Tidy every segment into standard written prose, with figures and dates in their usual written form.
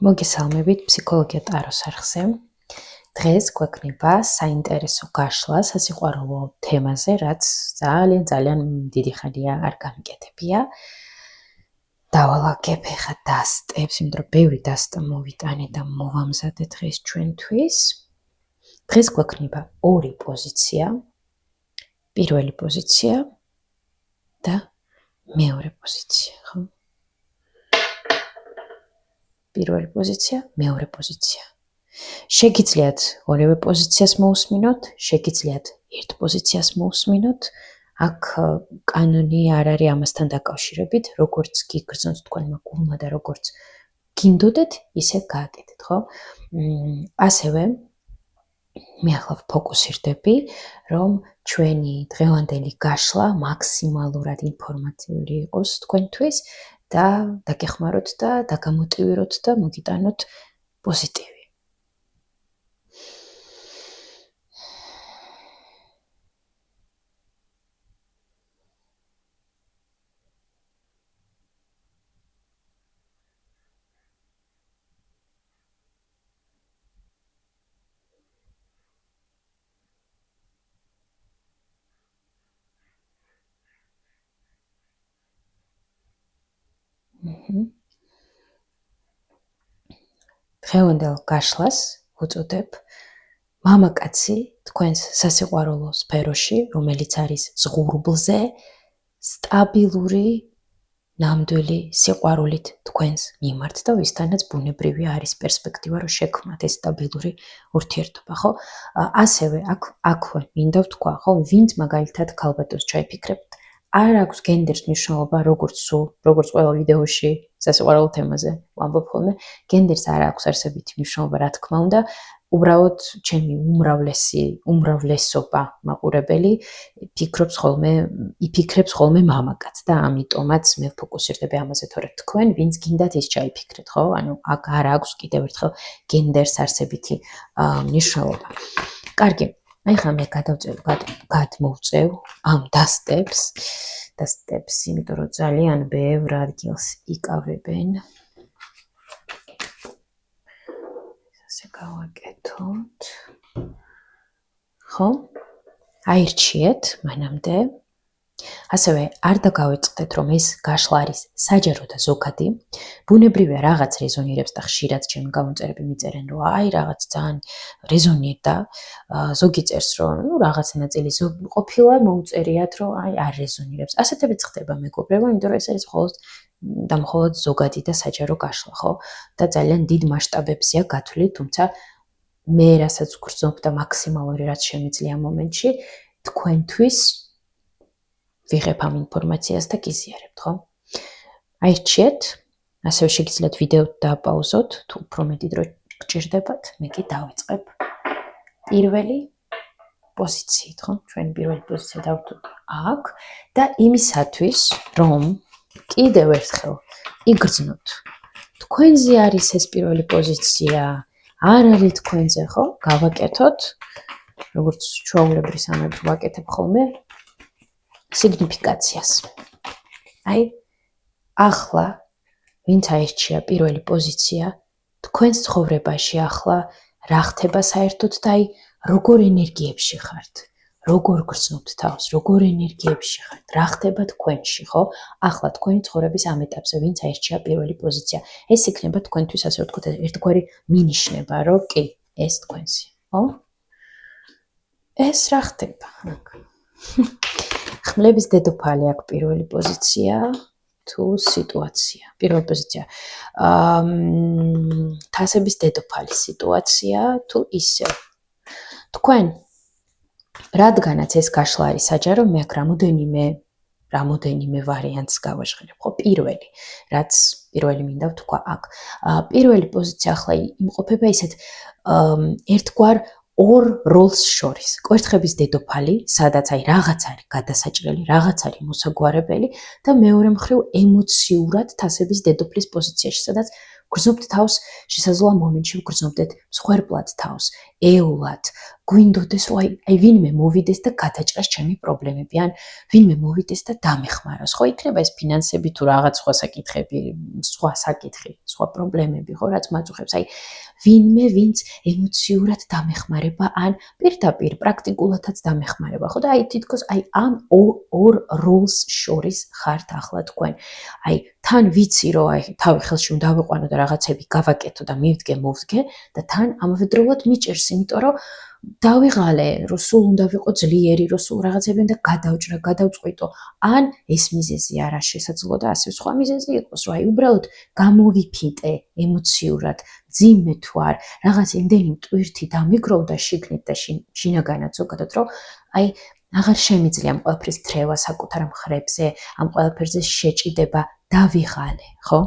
მოგესალმებით ფსიქოლოგია ტაროს არხზე. დღეს გვექნება საინტერესო გაშლა სასიყვარულო თემაზე, რაც ძალიან დიდი ხანია არ გამიკეთებია. დავალაგებ ახლა დასტებს, იმიტომ რომ ბევრი დასტა მოვიტანე და მოვამზადე დღეს ჩვენთვის. დღეს გვექნება ორი პოზიცია. პირველი პოზიცია და მეორე პოზიცია, ხო? პირველი პოზიცია, მეორე პოზიცია. შეგიძლიათ ორივე პოზიციას მოусმინოთ, შეგიძლიათ ერთ პოზიციას მოусმინოთ. აქ კანონი არ არის ამასთან დაკავშირებით, როგორც გიგრძნოთ თქვენმა გულმა და როგორც გინდოდეთ, ისე გააკეთეთ, ხო? ასევე მე ახლა ფოკუსირდები, რომ ჩვენი დღევანდელი გაშლა მაქსიმალურად ინფორმაციული იყოს თქვენთვის და დაგეხმაროთ და დაგამოტივიროთ და მოგიტანოთ პოზიტივი. დღევანდელ გაშლას ვუწოდებ მამაკაცი თქვენს სასიყვარულო სფეროში, რომელიც არის ზღურბლზე, სტაბილური, ნამდვილი სიყვარულით თქვენს მიმართ და ვისთანაც ბუნებრივი არის პერსპექტივა, რომ შექმნათ ეს სტაბილური ურთიერთობა, ხო? ასევე აქვე მინდა ვთქვა, ხო, ვინც მაგალითად ქალბატონს ჩაიფიქრებთ, არ აქვს გენდერს მნიშვნელობა, როგორც ყველა ვიდეოში სასიყვარულო თემაზე ვამბობ ხოლმე, გენდერს არ აქვს არსებითი მნიშვნელობა, რა თქმა უნდა, უბრალოდ ჩემი უმრავლესობა მაყურებელი იფიქრებს ხოლმე მამაკაცს და ამიტომაც მე ფოკუსირდები ამაზე, თორე თქვენ ვინც გინდათ ის ჩაიფიქრეთ, ხო? ანუ აქ არ აქვს კიდევ ერთხელ გენდერს არსებითი მნიშვნელობა. კარგი. ახლა მე გადმოვწევ ამ დასტებს, იმიტომ რომ ძალიან ბევრ ადგილს იკავებენ. ასე გავაკეთოთ. ხო? აირჩიეთ მანამდე. ასევე არ დაგავიწყდეთ, რომ ეს გაშლა არის საჯარო და ზოგადი. ბუნებრივია რაღაც რეზონირებს და ხშირად ჩემი გამომწერები მიწერენ, რომ აი რაღაც ძალიან რეზონირდა. ზოგი წერს, რომ რაღაც ნაწილი ყოფილა მოუწერიათ, რომ აი არ რეზონირებს. ასეთებიც ხდება მეგობრებო, იმიტომ რომ ეს არის მხოლოდ ზოგადი და საჯარო გაშლა, ხო? და ძალიან დიდ მასშტაბებზეა გათვლილი, თუმცა მე რასაც ვგრძნობ და მაქსიმალური რაც შემიძლია ამ მომენტში, თქვენთვის ვიღებ ამ ინფორმაციას და გიზიარებთ, ხო? აირჩიეთ, ასევე შეგიძლიათ ვიდეო დააპაუზოთ, თუ უფრო მეტი დრო გჭირდებათ, მე კი დავიწყებ პირველი პოზიციით, ხო? ჩვენი პირველი პოზიცია დავთვალოთ აქ და იმისათვის, რომ კიდევ ერთხელ იგრძნოთ. თქვენზე არის ეს პირველი პოზიცია, არ არის თქვენზე, ხო? გავაკეთოთ, როგორც ჩვეულებრივ სამებს ვაკეთებ ხოლმე. სიგნიფიკაციას. აი, ახლა, ვინც აირჩია პირველი პოზიცია, თქვენს ცხოვრებაში ახლა რა ხდება საერთოდ და აი, როგორ ენერგიებში ხართ, როგორ გრძნობთ თავს, როგორ ენერგიებში ხართ, რა ხდება თქვენში, ხო? ახლა თქვენი ცხოვრების ამ ეტაპზე, ვინც აირჩია პირველი პოზიცია, ეს იქნება თქვენთვის, ასე ვთქვათ, ერთგვარი მინიშნება, რომ კი, ეს თქვენსია, ხო? ეს რა ხდება? ხმლების დედოფალი აქ პირველი პოზიცია თუ სიტუაცია. პირველი პოზიცია. თასების დედოფალი სიტუაცია თუ ისევ. თქვენ რადგანაც ეს გაშლა არის საჯარო, მე აქ რამოდენიმე ვარიანტს გავაჟღერებ, ხო? პირველი მინდა ვთქვა აქ. პირველი პოზიცია ახლა იმყოფება ისეთ ერთგვარ ორ როლს შორის. კვერთხების დედოფალი, სადაც აი რაღაც არის გადასაჭრელი, რაღაც არის მოსაგვარებელი და მეორე მხრივ ემოციურად თასების დედოფლის პოზიციაში, სადაც გრძნობთ თავს, შესაძლოა მომენტში ვგრძნობდეთ მსხვერპლად თავს, ეულად, გვინდოდეს რომ აი ვინმე მოვიდეს და გადაჭრას ჩემი პრობლემები, ან ვინმე მოვიდეს და დამეხმაროს, ხო, იქნება ეს ფინანსები თუ რაღაც სხვა საკითხები, სხვა პრობლემები, ხო, რაც მაწუხებს, აი ვინმე, ვინც ემოციურად დამეხმარება, ან პირდაპირ პრაქტიკულადაც დამეხმარება, ხო, და აი თითქოს აი ამ ორ როლს შორის ხართ ახლა თქვენ. აი თან ვიცი რომ აი თავი ხელში უნდა ავიყვანო და რაღაცები გავაკეთო და მივდგე და თან ამავდროულად მიჭერს, იმიტომ რომ დავიღალე, რომ სულ უნდა ვიყო ძლიერი, რომ სულ რაღაცები უნდა გადავჭრა, გადავწყვიტო, ან ეს მიზეზი არა შესაძლოა და ასე სხვა მიზეზი იყოს, რომ აი უბრალოდ გამოვიფიტე ემოციურად, ძიმე თუ არ, რაღაც იმდენი მტვირთი დამიგროვდა შიგნით და შინაგანად ზოგადად, რომ აი აღარ შემიძლია ამ ყველაფრის თრევა საკუთარ მხრებზე, ამ ყველაფერზე შეჭიდება, დავიღალე, ხო?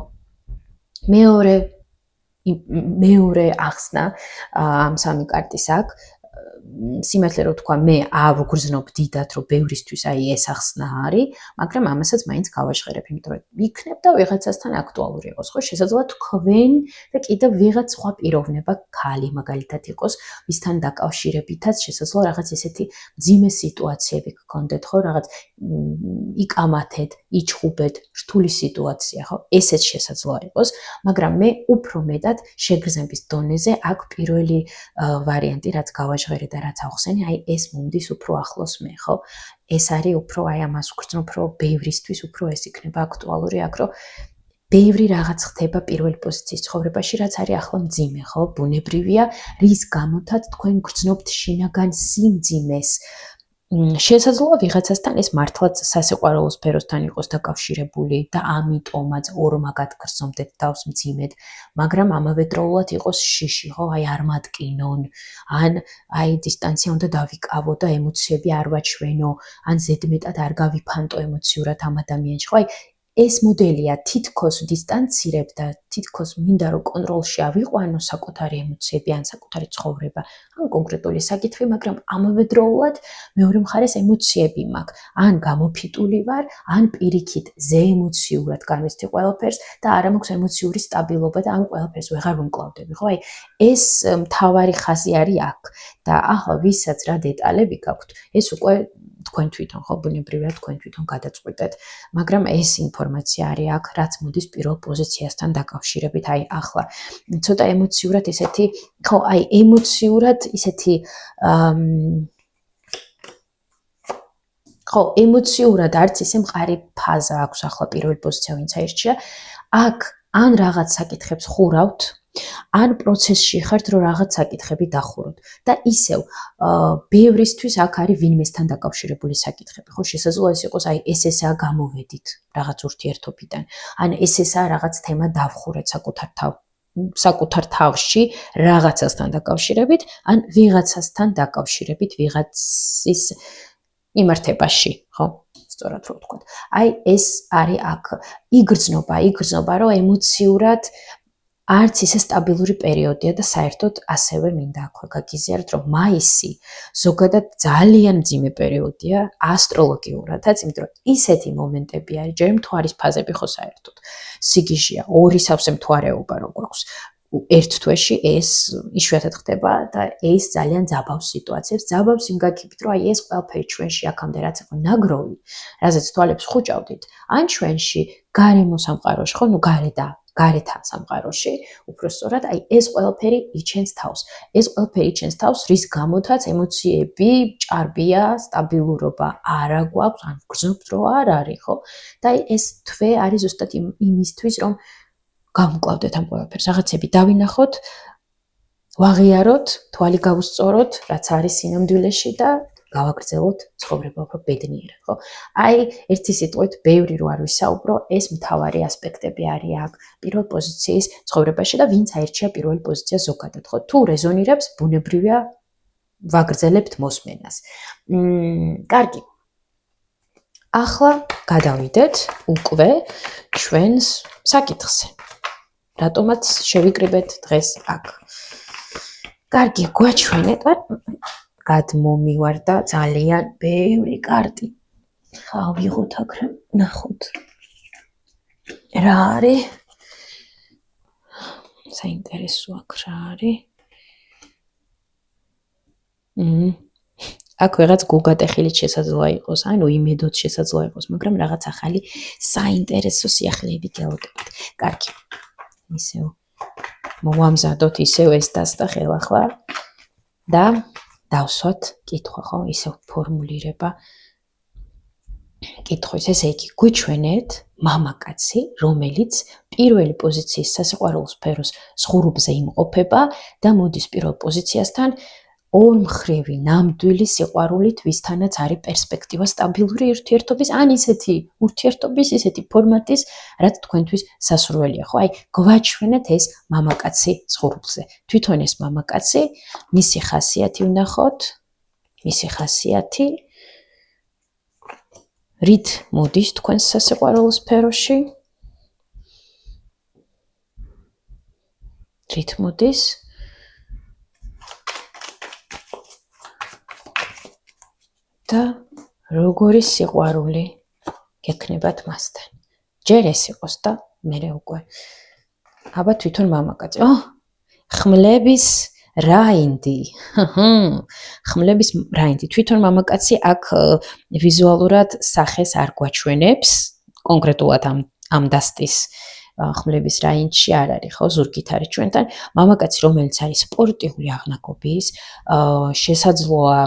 მეორე ახსნა ამ სამი კარტის აქ, სიმართლე რომ თქვა, მე ავგრძნობ დიდად, რომ ბევრისთვის აი ეს ახსნა არის, მაგრამ ამასაც მაინც გავაჟღერებ, იმიტომ რომ იქნებდა ვიღაცასთან აქტუალური იყოს, ხო? შესაძლოა თქვენ და კიდევ ვიღაც სხვა პიროვნება, ქალი მაგალითად იყოს, ვისთან დაკავშირებითაც შესაძლოა რაღაც ესეთი მძიმე სიტუაციები გქონდეთ, ხო? რაღაც იკამათეთ, იჩხუბეთ, რთული სიტუაცია, ხო? ესეც შესაძლოა იყოს, მაგრამ მე უფრო მეტად შეგრძნების დონეზე აქ პირველი ვარიანტი, რაც გავაჟღერე და რაც ავხსენე, აი ეს მომდის უფრო ახლოს მე, ხო? ეს არის უფრო აი ამას ვგრძნობ, რომ ბევრისთვის უფრო ეს იქნება აქტუალური აქ, რომ ბევრი რაღაც ხდება პირველი პოზიციის ცხოვრებაში, რაც არის ახლა მძიმე, ხო? ბუნებრივია, რის გამოთაც თქვენ გრძნობთ შინაგან სიმძიმეს. შესაძლოა ვიღაცასთან ეს მართლაც სასიყვარულო სფეროსთან იყოს დაკავშირებული და ამიტომაც ორმაგად გრძნობდეთ თავს მძიმედ, მაგრამ ამავდროულად იყოს შიში, ხო, აი არ მატკინონ, ან აი დისტანცია უნდა დავიკავო და ემოციები არ ვაჩვენო, ან ზედმეტად არ გავიფანტო ემოციურად ამ ადამიანში, ხო, აი ეს მოდელია თითქოს დისტანცირებ და თითქოს მინდა რომ კონტროლში ავიყვანო საკუთარი ემოციები ან საკუთარი ცხოვრება, ან კონკრეტული საკითხი, მაგრამ ამავდროულად მეორე მხარეს ემოციები მაქვს, ან გამოფიტული ვარ, ან პირიქით ზეემოციურად განვიცდი ყველაფერს და არა მაქვს ემოციური სტაბილობა და ამ ყველაფერს ვეღარ ვიმკლავდები, ხო? აი ეს მთავარი ხაზი არის აქ და ახლა ვისაც რა დეტალები გაქვთ, ეს უკვე თქვენ თვითონ, ხო, ბუნებრივია თქვენ თვითონ გადაწყვიტეთ, მაგრამ ეს ინფორმაცია არის აქ, რაც მოდის პირველ პოზიციასთან დაკავშირებით, აი ახლა ცოტა ემოციურად ესეთი, ხო, აი ემოციურად ისეთი ხო, ემოციურად არც ისე მყარი ფაზა აქვს ახლა პირველი პოზიცია ვინც აირჩია, აქ ან რაღაც საკითხებს ხურავთ, ან პროცესში ხართ, რომ რაღაც საკითხები დახუროთ და ისევ ბევრისთვის აქ არის ვინმესთან დაკავშირებული საკითხები, ხო, შესაძლოა ეს იყოს, აი ესაა გამოვედით რაღაც ურთიერთობიდან, ან ესაა რაღაც თემა დავხურეთ საკუთარ თავში რაღაცასთან დაკავშირებით, ან ვიღაცასთან დაკავშირებით, ვიღაცის იმართებაში, ხო? სწორად რო ვთქვათ. აი ეს არის აქ იგრძნობა, რომ ემოციურად არც ისე სტაბილური პერიოდია და საერთოდ ასევე მინდა აქვე გაგიზიაროთ, რომ მაისი ზოგადად ძალიან მძიმე პერიოდია ასტროლოგიურადაც, იმიტომ რომ ისეთი მომენტები არის, ჯერ მთვარის ფაზები ხო საერთოდ. სიგიჟეა, ორი სავსე მთვარეობა რო გვაქვს. ერთ თვეში ეს იშვიათად ხდება და ეს ძალიან ძაბავს სიტუაციებს. ძაბავს იმ გაგებით, რომ აი ეს ყველაფერი ჩვენში აქამდე რაც იყო ნაგროვი, რაზეც თვალებს ხუჭავდით, ან ჩვენში გარემო სამყაროში, ხო, ნუ გარეთა სამყაროში, უფრო სწორად, აი ეს ყველაფერი იჩენს თავს. ეს ყველაფერი იჩენს თავს, რის გამოთაც ემოციები, ჭარბია, სტაბილურობა არა გვაქვს, ან გრძნობთ, რომ არ არის, ხო? და აი ეს თვე არის ზუსტად იმისთვის, რომ გავმკლავდეთ ამ ყველაფერს, რაღაცები დავინახოთ, ვაღიაროთ, თვალი გავუსწოროთ, რაც არის სინამდვილეში და გავაგრძელოთ ცხოვრება უფრო ბედნიერად, ხო? აი, ერთი სიტყვით, ბევრი რო არ ვისაუბრო, ეს მთავარი ასპექტები არის აქ პირველ პოზიციის ცხოვრებაში და ვინც აირჩია პირველი პოზიცია ზოგადად, ხო? თუ რეზონირებს, ბუნებრივია ვაგრძელებთ მოსმენას. კარგი. ახლა გადავიდეთ უკვე ჩვენს საკითხზე. რატომაც შევიკრიბეთ დღეს აქ. კარგი, გვაჩვენეთ, გადმომივარდა ძალიან ბევრი კარტი. ავიღოთ აქ, ნახოთ. რა არის? საინტერესო აქ რა არის? აქ ვიღაც გულგატეხილით შესაძლოა იყოს, ანუ იმედოთ შესაძლოა იყოს, მაგრამ რაღაც ახალი საინტერესო სიახლეები გელოდებით. კარგი. ისევ მოვამზადოთ ისევ ეს დასტა ხელახლა და დავსვათ კითხვა, ხო, ისევ ფორმულირება. კითხვის, ესე იგი, გვიჩვენეთ მამაკაცი, რომელიც პირველი პოზიციის სასიყვარულო სფეროს ზღურუბზე იმყოფება და მოდის პირველ პოზიციასთან ორმხრივი ნამდვილი სიყვარულით, ვისთანაც არის პერსპექტივა სტაბილური ურთიერთობის, ან ისეთი ურთიერთობის, ისეთი ფორმატის, რაც თქვენთვის სასურველია, ხო? აი, გვაჩვენეთ ეს მამაკაცი ზღურუბზე. თვითონ ეს მამაკაცი, მისი ხასიათი ვნახოთ, მისი ხასიათი რით მოდის თქვენს სასიყვარულო სფეროში? რით მოდის? და როგორი სიყვარული გექნებათ მასთან. ჯერ ეს იყოს და მერე უკვე. აბა თვითონ მამაკაცი. ხმლების რაინდი. ხმლების რაინდი. თვითონ მამაკაცი აქ ვიზუალურად სახეს არ გვაჩვენებს, კონკრეტულად ამ დასტის ხმლების რაინდში არ არის, ხო, ზურგით არის ჩვენთან. მამაკაცი, რომელიც არის სპორტიული აღნაგობის, შესაძლოა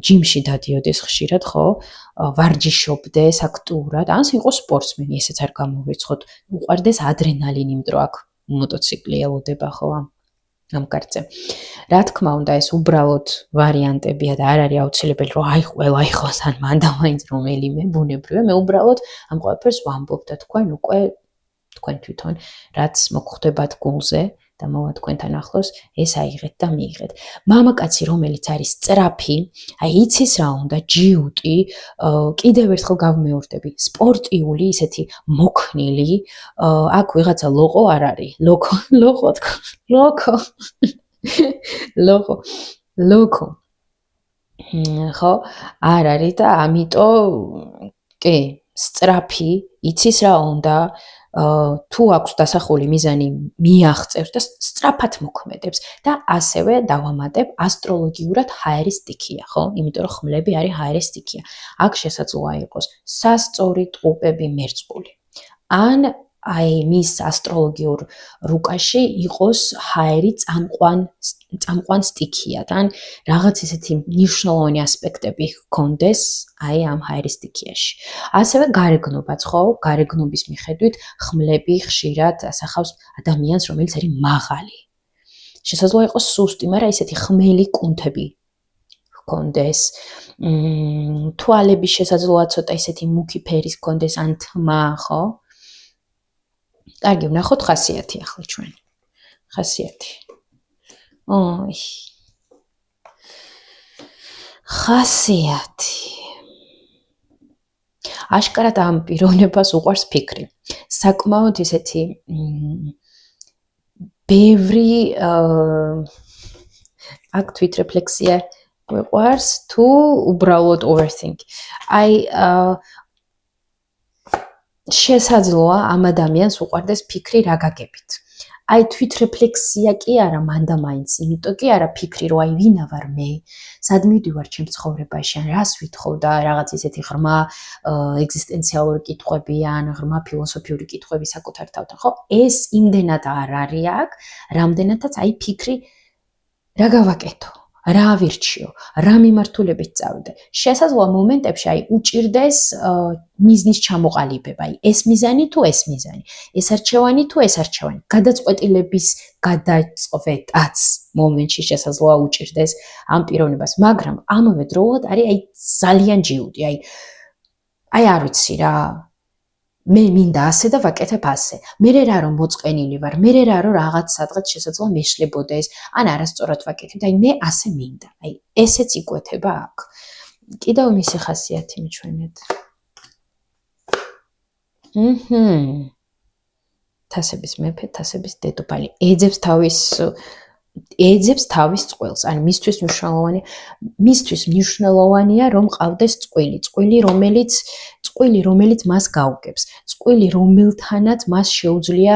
ჯიმში დადიოდეს ხშირად, ხო, ვარჯიშობდეს აქტიურად, ან იყოს სპორტსმენი, ესეც არ გამოვიწყოთ. უყვარდეს ადრენალინი, იმიტომ რომ აქ მოტოციკლი ელოდება, ხო, ამ კარწე. რა თქმა უნდა, ეს უბრალოდ ვარიანტებია და არ არის აუცილებელი, რომ აი ყველა იყოს, ან მანდა მაინც რომელიმე ბუნებრივია. მე უბრალოდ ამ ყველაფერს ვამბობ და თქვენ თვითონ რაც მოგხვდებათ გულზე და მოვა თქვენთან ახლოს, ეს აიღეთ და მიიღეთ. მამაკაცი, რომელიც არის სწრაფი, აი იცის რა უნდა, ჯიუტი, კიდევ ერთხელ გავმეორდები, სპორტიული, ისეთი მოქნილი, აქ ვიღაცა ლოყო არ არის. ლოქო. ხო, არ არის და ამიტომ კი, სწრაფი, იცის რა უნდა, თუ აქვს დასახული მიზანი მიაღწევს და სწრაფად მოქმედებს და ასევე დავამატებ ასტროლოგიურად ჰაერის სტიქია, ხო? იმიტომ რომ ხმლები არის ჰაერის სტიქია. აქ შესაძლოა იყოს სასწორი ტყუპები მერწყული. ან აი მის ასტროლოგიურ რუკაში იყოს ჰაერი წამყვან სტიქიად, ან რაღაც ისეთი მნიშვნელოვანი ასპექტები ჰქონდეს აი ამ ჰაერის სტიქიაში. ასევე გარეგნობაც, ხო? გარეგნობის მიხედვით ხმლები ხშირად ასახავს ადამიანს, რომელიც არის მაღალი. შესაძლოა იყოს სუსტი, მაგრამ ისეთი ხმელი კუნთები ჰქონდეს. თვალები შესაძლოა ცოტა ისეთი მუქი ფერის ჰქონდეს, ან თმა, ხო? კარგი, ვნახოთ ხასიათი ახლა ჩვენ. ხასიათი. ხასიათი. აშკარად ამ პიროვნებას უყვარს ფიქრი. საკმაოდ ისეთი ბევრი აქ თვითრეფლექსია გვიყვარს თუ უბრალოდ overthink. აი შესაძლოა ამ ადამიანს უყვარდეს ფიქრი რა გაგებით. აი თვითრეფლექსია კი არა, მანდა მაინც, იმიტომ კი არა ფიქრი, რომ აი ვინა ვარ მე, სად მივდივარ ჩემ ცხოვრებაში, ან რას ვითხოვ და რაღაც ისეთი ღრმა ეგზისტენციალური კითხვები ან ღრმა ფილოსოფიური კითხვები საკუთარ თავთან, ხო? ეს იმდენად არ არის აქ, რამდენადაც აი ფიქრი რა გავაკეთო, რა ავირჩიო, რა მიმართულებით წავიდე. შესაძლოა მომენტებში აი უჭირდეს მიზნის ჩამოყალიბება, აი ეს მიზანი თუ ეს მიზანი, ეს არჩევანი თუ ეს არჩევანი. გადაწყვეტილების გადაწყვეტაც მომენტში შესაძლოა უჭირდეს ამ პიროვნებას, მაგრამ ამავე დროულად არის აი ძალიან ჯიუტი, აი არ ვიცი რა. მე მინდა ასე და ვაკეთებ ასე. მე რა რომ მოწყენილი ვარ, მე რა რომ რაღაც სადღაც შესაძლოა მეშლებოდეს, ან არასწორად ვაკეთებ, აი მე ასე მინდა. აი ესეც იკვეთება აქ. კიდევ მისი ხასიათი მიჩვენეთ. თასების მეფე, თასების დედოფალი. ეძებს თავის წყვილს. ან მისთვის მნიშვნელოვანია რომ ყავდეს წყვილი, რომელიც წყვილი, რომელიც მას გაუგებს, წყვილი, რომელთანაც მას შეუძლია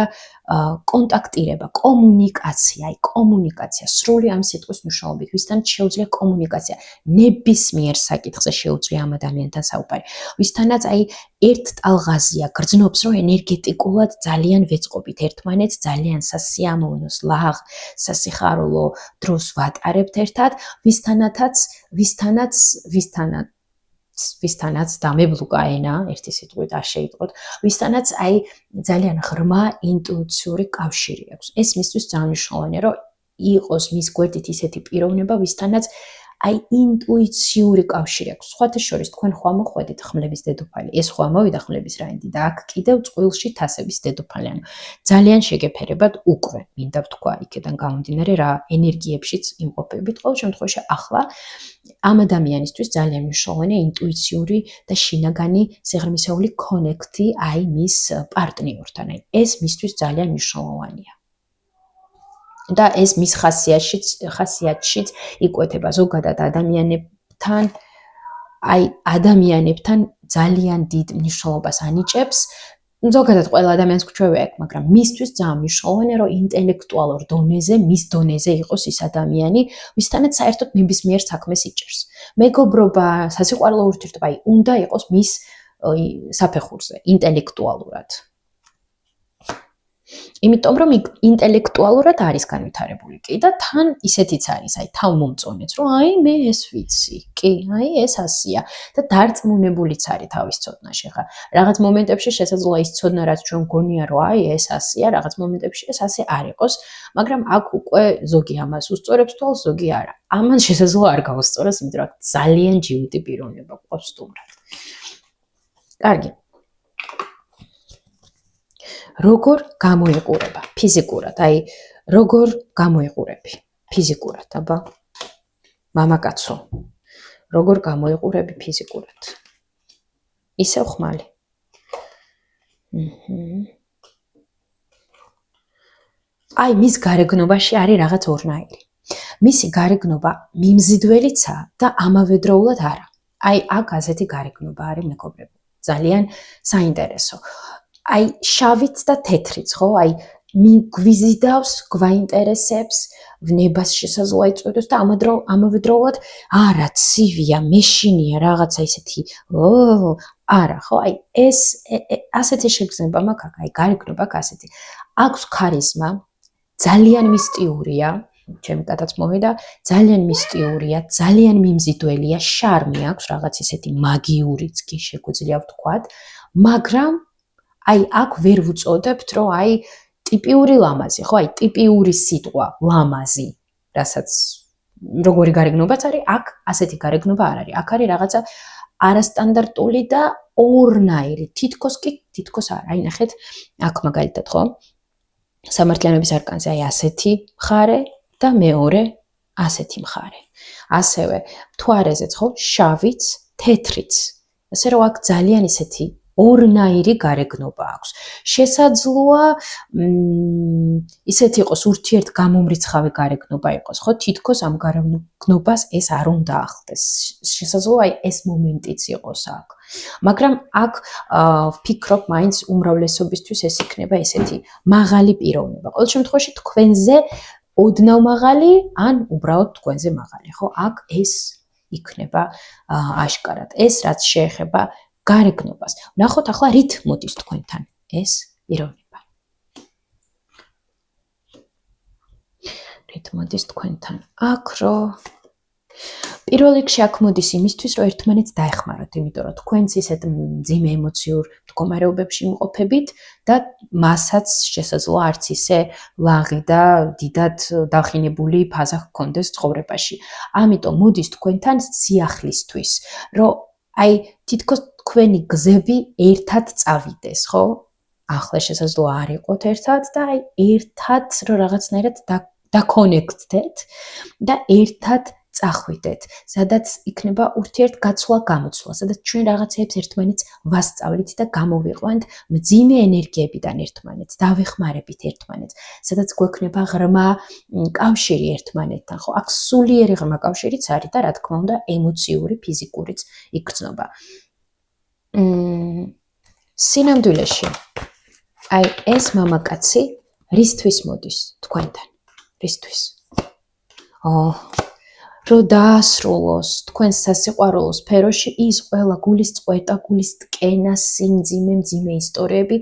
კონტაქტირება, კომუნიკაცია, კომუნიკაცია, სრული ამ სიტყვის მნიშვნელობით, ვისთანაც შეუძლია კომუნიკაცია, ნებისმიერ საკითხზე შეუძლია ამ ადამიანთან საუბარი, ვისთანაც ერთ ტალღაზია, გრძნობს, რომ ენერგეტიკულად ძალიან ვეწყობით ერთმანეთს, ძალიან სასიამოვნოს, ლაღ, სასიხარულო დროს ვატარებთ ერთად, ვისთანაც დამებლუკა ენა, ერთი სიტყვით არ შეიტყოთ, ვისთანაც ძალიან ღრმა ინტუიციური კავშირი აქვს. ეს მისთვის ძალიან მნიშვნელოვანია, რომ იყოს მის გვერდით ისეთი პიროვნება, ვისთანაც ინტუიციური კავშირი აქვს. სხვათა შორის თქვენ ხო ამოხვედით ხმლების დედოფალი, ეს ხო ამოვიდა ხმლების რაინდი და აქ კიდევ წყვილში თასების დედოფალი, ანუ ძალიან შეგეფერებათ უკვე, მინდა ვთქვა, იქიდან გამომდინარე რა ენერგიებშიც იმყოფებით. ყოველ შემთხვევაში ახლა ამ ადამიანისთვის ძალიან მნიშვნელოვანია ინტუიციური და შინაგანი სიღრმისეული კონექტი მის პარტნიორთან. ეს მისთვის ძალიან მნიშვნელოვანია. და ეს მის ხასიათშიც იკვეთება ზოგადად ადამიანებთან ძალიან დიდ მნიშვნელობას ანიჭებს. ზოგადად ყველა ადამიანს გვჩვევია ეგ, მაგრამ მისთვის ძალიან მნიშვნელოვანია, რომ ინტელექტუალურ დონეზე, მის დონეზე იყოს ის ადამიანი, ვისთანაც საერთოდ ნებისმიერ საქმეს იჭერს. მეგობრობა, სასიყვარულო ურთიერთობა უნდა იყოს მის საფეხურზე, ინტელექტუალურად. იმიტომ რომ ინტელექტუალურად არის განვითარებული კი და თან ისეთიც არის, თავმომწონეც, რომ მე ეს ვიცი, კი, ეს ასია და დარწმუნებულიც არის თავის ცოდნაში. ხა რაღაც მომენტებში შესაძლოა ის ცოდნა, რაც ჩვენ გონია, რომ ეს ასია, რაღაც მომენტებში ეს ასე არ იყოს, მაგრამ აქ უკვე ზოგი ამას უსწორებს თვალს, ზოგი არა. ამან შესაძლოა არ გაუსწოროს, იმიტომ რომ ძალიან ჯიუტი პიროვნება გვყავს სტუმრად. კარგი. როგორ გამოიყურება ფიზიკურად, როგორ გამოიყურები ფიზიკურად, აბა მამაკაცო, როგორ გამოიყურები ფიზიკურად? ისევ ხმალი. მის გარეგნობაში არის რაღაც ორნაირი. მისი გარეგნობა მიმზიდველიცა და ამავდროულად არა. აქ ასეთი გარეგნობა არის მეგობრებო. ძალიან საინტერესო. შავიც და თეთრიც, ხო? გვიზიდავს, გვაინტერესებს, ვნებას შესაძლოა იწვევდეს და ამავდროულად არა, ცივია, მეშინია, რაღაცა ისეთი, არა, ხო? ეს ასეთი შეგრძნება მაქვს, გარეგნობა ასეთი. აქვს ქარიზმა, ძალიან მისტიურია, ჩემი კატაც მოვიდა, ძალიან მისტიურია, ძალიან მიმზიდველია, შარმი აქვს, რაღაც ისეთი მაგიურიც კი შეგვიძლია ვთქვათ, მაგრამ აქ ვერ ვუწოდებთ, რომ ტიპიური ლამაზი, ხო? ტიპიური სიტყვა, ლამაზი, რასაც როგორი გარეგნობაც არის, აქ ასეთი გარეგნობა არ არის. აქ არის რაღაცა არასტანდარტული და ორნაირი, თითქოს არა. ნახეთ, აქ მაგალითად, ხო? სამართლიანობის არკანზე ასეთი მხარე და მეორე ასეთი მხარე. ასევე მთვარეზეც, ხო? შავიც, თეთრიც. ასე რომ აქ ძალიან ისეთი ორნაირი გარეგნობა აქვს. შესაძლოა ისეთი იყოს ურთიერთგამომრიცხავი გარეგნობა იყოს, ხო? თითქოს ამ გარეგნობას ეს არ უნდა ახლდეს. შესაძლოა ეს მომენტიც იყოს აქ. მაგრამ აქ ვფიქრობ, მაინც უმრავლესობისთვის ეს იქნება ესეთი მაღალი პიროვნება. ყოველ შემთხვევაში თქვენზე ოდნავ მაღალი ან უბრალოდ თქვენზე მაღალი, ხო? აქ ეს იქნება აშკარად. ეს რაც შეეხება გარეგნობას. ნახოთ ახლა რით მოდის თქვენთან ეს პიროვნება. რით მოდის თქვენთან? აქ რომ პირველ რიგში აქ მოდის იმისთვის, რომ ერთმანეთს დაეხმაროთ, იმიტომ რომ თქვენც ისეთ მძიმე ემოციურ მდგომარეობებში იმყოფებით და მასაც შესაძლოა არც ისე ლაღი და დიდად დახინებული ფაზა ჰქონდეს ცხოვრებაში. ამიტომ მოდის თქვენთან სიახლისთვის, რომ თითქოს თქვენი გზები ერთად წავიდეს, ხო? ახლა შესაძლოა არ იყოთ ერთად და ერთად რომ რაღაცნაირად დაკონექტდეთ და ერთად წახვიდეთ, სადაც იქნება ურთიერთგაცვლა-გამოცვლა, სადაც ჩვენ რაღაცეებს ერთმანეთს ვასწავლით და გამოვიყვანთ მძიმე ენერგიებიდან ერთმანეთს, დავეხმარებით ერთმანეთს, სადაც გვექნება ღრმა კავშირი ერთმანეთთან, ხო? აქ სულიერი ღრმა კავშირიც არის და რა თქმა უნდა ემოციური, ფიზიკურიც იგრძნობა. სინამდვილეში აი ეს მამაკაცი რისთვის მოდის თქვენთან? რისთვის? რომ დაასრულოს თქვენს სასიყვარულო სფეროში ის ყველა გულის წყვეტა, გულის ტკენა, სიმძიმე, მძიმე ისტორიები,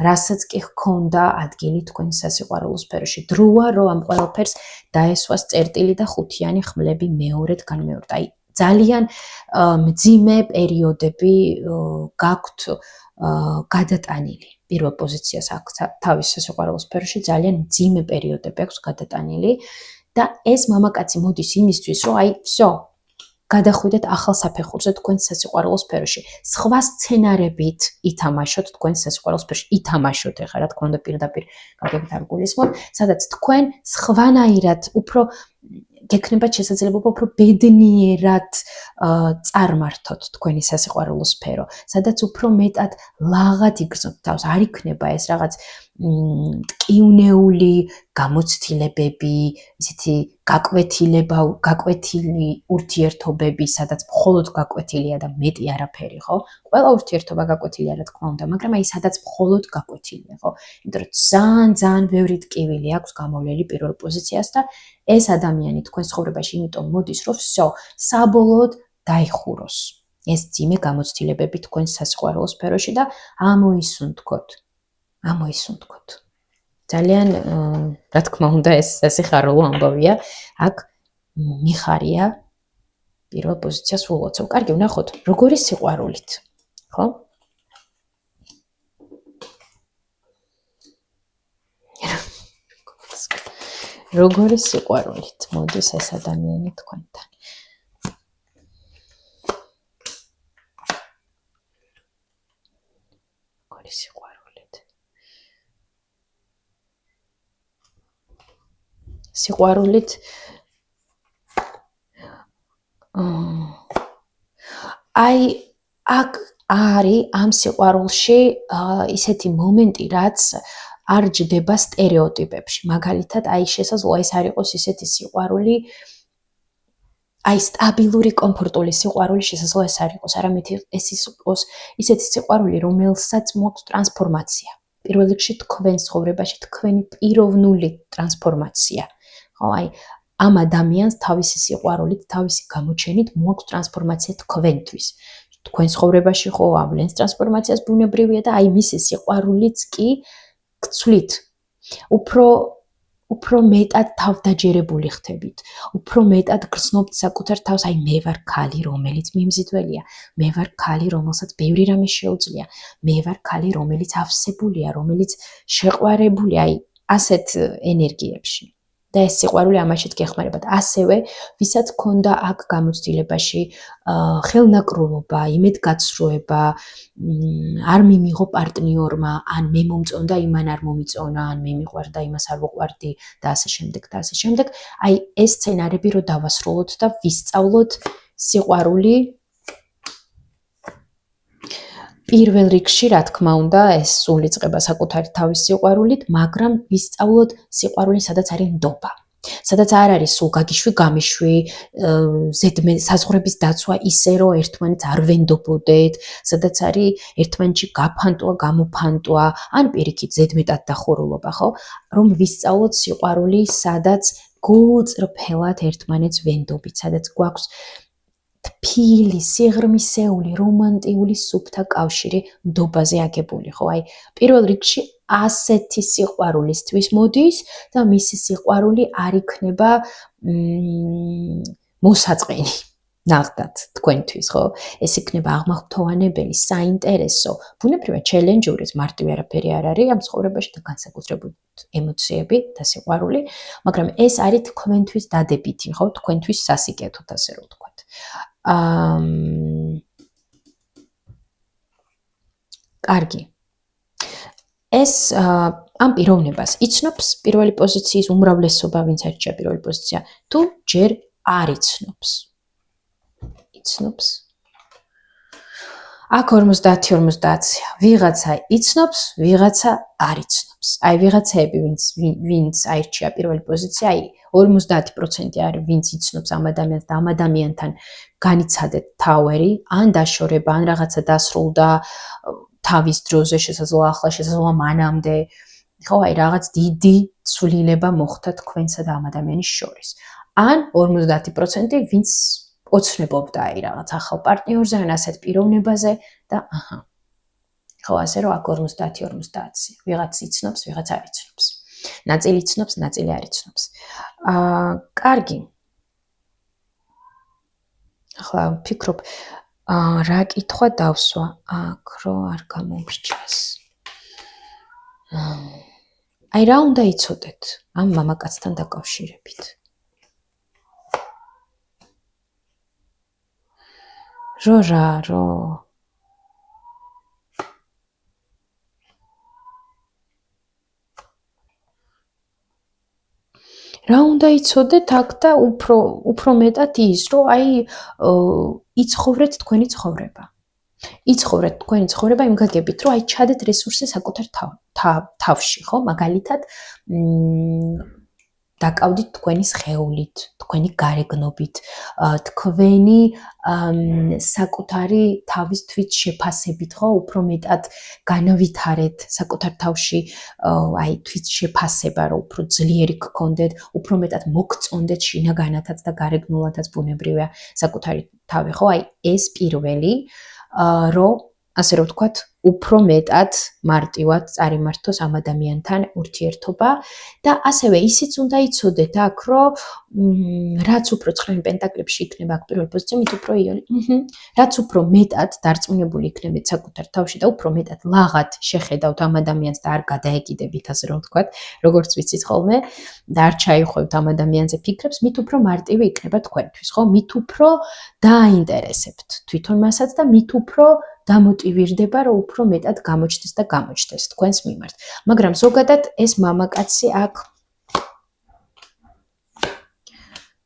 რასაც კი ჰქონდა ადგილი თქვენს სასიყვარულო სფეროში. დროა რომ ამ ყველაფერს დაესვას წერტილი და ხუთიანი ხმლები მეორედ განმეორდა. აი ძალიან მძიმე პერიოდები გაქვთ გადატანილი. პირველ პოზიციას აქვს თავის სასიყვარულო სფეროში ძალიან მძიმე პერიოდები აქვს გადატანილი და ეს მამაკაცი მოდის იმისთვის, რომ აი всё გადახვიდეთ ახალ საფეხურზე თქვენს სასიყვარულო სფეროში. სხვა სცენარებით ითამაშოთ თქვენს სასიყვარულო სფეროში. ითამაშოთ ეხლა რა თქმა უნდა პირდაპირ გაგებით არ გულისხმობ, სადაც თქვენ სხვანაირად უფრო გექნებათ შესაძლებლობა უფრო ბედნიერად წარმართოთ თქვენი სასიყვარულო სფერო, სადაც უფრო მეტად ლაღად იგრძნობთ თავს, არ იქნება ეს რაღაც ტკივნეული გამოცდილებები, ისეთი გაკვეთილი ურთიერთობები, სადაც მხოლოდ გაკვეთილია და მეტი არაფერი, ხო? ყველა ურთიერთობა გაკვეთილია, რა თქმა უნდა, მაგრამ აი სადაც მხოლოდ გაკვეთილია, ხო? იმიტომ რომ ძალიან ბევრი ტკივილი აქვს გამოვლელი პირველ პოზიციას და ეს ადამიანი თქვენ ცხოვრებაში იმიტომ მოდის, რომ всё, საბოლოოდ დაიხუროს. ეს ძიმე გამოცდილებები თქვენს სასიყვარულო სფეროში და ამოისუნთქოთ. ძალიან, რა თქმა უნდა, ეს სასიხარულო ამბავია. აქ მიხარია პირველ პოზიციას ვულოცავ. კარგი, ვნახოთ, როგორი სიყვარულით, ხო? როგორი სიყვარულით მოდის ეს ადამიანი თქვენთან? როგორი სიყვარულით? სიყვარულით აი აქ არის ამ სიყვარულში ისეთი მომენტი, რაც არ ჯდება სტერეოტიპებში. მაგალითად, აი შესაძლოა ეს არ იყოს ისეთი სიყვარული, აი სტაბილური, კომფორტული სიყვარული შესაძლოა ეს არ იყოს, არამედ ეს იყოს ისეთი სიყვარული, რომელსაც მოაქვს ტრანსფორმაცია. პირველ რიგში თქვენს ცხოვრებაში თქვენი პიროვნული ტრანსფორმაცია. ხო, აი ამ ადამიანს თავისი სიყვარულით, თავისი გამოჩენით მოაქვს ტრანსფორმაცია თქვენთვის. თქვენ ცხოვრებაში ხო ავლენს ტრანსფორმაციას ბუნებრივია და აი მისი სიყვარულიც კი გცვლით. უფრო მეტად თავდაჯერებული ხდებით. უფრო მეტად გრძნობთ საკუთარ თავს, აი მე ვარ ქალი, რომელიც მიმზიდველია. მე ვარ ქალი, რომელსაც ბევრი რამე შეუძლია. მე ვარ ქალი, რომელიც ავსებულია, რომელიც შეყვარებულია, აი ასეთ ენერგიებში. და ეს სიყვარული ამაშიც გეხმარებათ. ასევე, ვისაც ჰქონდა აქ გამოცდილებაში ხელნაკრულობა, იმედგაცრუება, არ მიმიღო პარტნიორმა, ან მე მომწონდა, იმან არ მომიწონა, ან მე მიყვარდა, იმას არ ვუყვარდი და ასე შემდეგ და ასე შემდეგ. აი ეს სცენარები რო დავასრულოთ და ვისწავლოთ სიყვარული პირველ რიგში, რა თქმა უნდა, ეს სულ იწყება საკუთარი თავის სიყვარულით, მაგრამ ვისწავლოთ სიყვარული, სადაც არის ნდობა. სადაც არ არის სულ გაგიშვი, გამიშვი, საზღვრების დაცვა ისე, რომ ერთმანეთს არ ვენდობოდეთ, სადაც არის ერთმანეთში გაფანტვა, გამოფანტვა, ან პირიქით ზედმეტად დახურულობა, ხო? რომ ვისწავლოთ სიყვარული, სადაც გულწრფელად ერთმანეთს ვენდობით, სადაც გვაქვს თბილი, სიღრმისეული, რომანტიული სუფთა კავშირი ნდობაზე აგებული, ხო? აი, პირველ რიგში ასეთი სიყვარულისთვის მოდის და მისი სიყვარული არ იქნება მოსაწყენი, ნახდათ თქვენთვის, ხო? ეს იქნება აღმახთოვანებელი, საინტერესო, ბუნებრივად ჩელენჯურიც, მარტივი არაფერი არ არის ამ ცხოვრებაში და განსაკუთრებული ემოციები და სიყვარული, მაგრამ ეს არის თქვენთვის დადებითი, ხო? თქვენთვის სასიკეთოდ, ასე რომ ვთქვათ. კარგი. ეს ამ პიროვნებას იცნობს პირველი პოზიციის უმრავლესობა, ვინც არჩია პირველი პოზიცია, თუ ჯერ არ იცნობს. აქ 50-50, ვიღაცა იცნობს, ვიღაცა არ იცნობს. აი ვიღაცები, ვინც აირჩია პირველი პოზიცია, აი 50% არის, ვინც იცნობს ამ ადამიანს და ამ ადამიანთან განიცადეთ თავერი, ან დაშორება, ან რაღაცა დასრულდა თავის დროზე, შესაძლოა ახლა, შესაძლოა მანამდე. ხო, აი რაღაც დიდი ცვლილება მოხდა თქვენსა და ამ ადამიანის შორის. ან 50%, ვინც ოცნებობდა აი რაღაც ახალ პარტნიორზე, ან ასეთ პიროვნებაზე და აჰა. ხო, ასე რომ აქ 50-50, ვიღაც იცნობს, ვიღაც არ იცნობს. ნაწილი იცნობს, ნაწილი არ იცნობს. კარგი. ახლა ვფიქრობ, რა კითხვა დავსვა აქ, რომ არ გამომრჩას. აი რა უნდა იცოდეთ ამ მამაკაცთან დაკავშირებით? რა უნდა იცოდეთ აქ და უფრო მეტად ის, რომ აი იცხოვრეთ თქვენი ცხოვრება. იცხოვრეთ თქვენი ცხოვრება იმ გაგებით, რომ აი ჩადეთ რესურსი საკუთარ თავში, ხო? მაგალითად, დაკავდით თქვენი სხეულით, თქვენი გარეგნობით, თქვენი საკუთარი თავის თვით შეფასებით, ხო? უფრო მეტად განავითარეთ საკუთარ თავში აი თვით შეფასება, რომ უფრო ძლიერი გქონდეთ, უფრო მეტად მოგწონდეთ შინაგანათაც და გარეგნულადაც ბუნებრივია საკუთარი თავი, ხო? აი ეს პირველი, რომ ასე რომ ვთქვათ, უფრო მეტად მარტივად წარიმართოს ამ ადამიანთან ურთიერთობა და ასევე ისიც უნდა იცოდეთ აქ, რომ რაც უფრო ცხრილი პენტაკლებში იქნება აქ პირველი პოზიცია, მით უფრო იონი. რაც უფრო მეტად დარწმუნებული იქნებით საკუთარ თავში და უფრო მეტად ლაღად შეხედავთ ამ ადამიანს და არ გადაეკიდებით, ასე რომ ვთქვათ, როგორც ვიცით ხოლმე, და არ ჩაიხვევთ ამ ადამიანზე ფიქრებს, მით უფრო მარტივი იქნება თქვენთვის, ხო? მით უფრო დააინტერესებთ თვითონ მასაც და მით უფრო დამოტივირდება, რომ უფრო მეტად გამოჩნდეს და გამოჩნდეს თქვენს მიმართ. მაგრამ ზოგადად ეს მამაკაცი აქ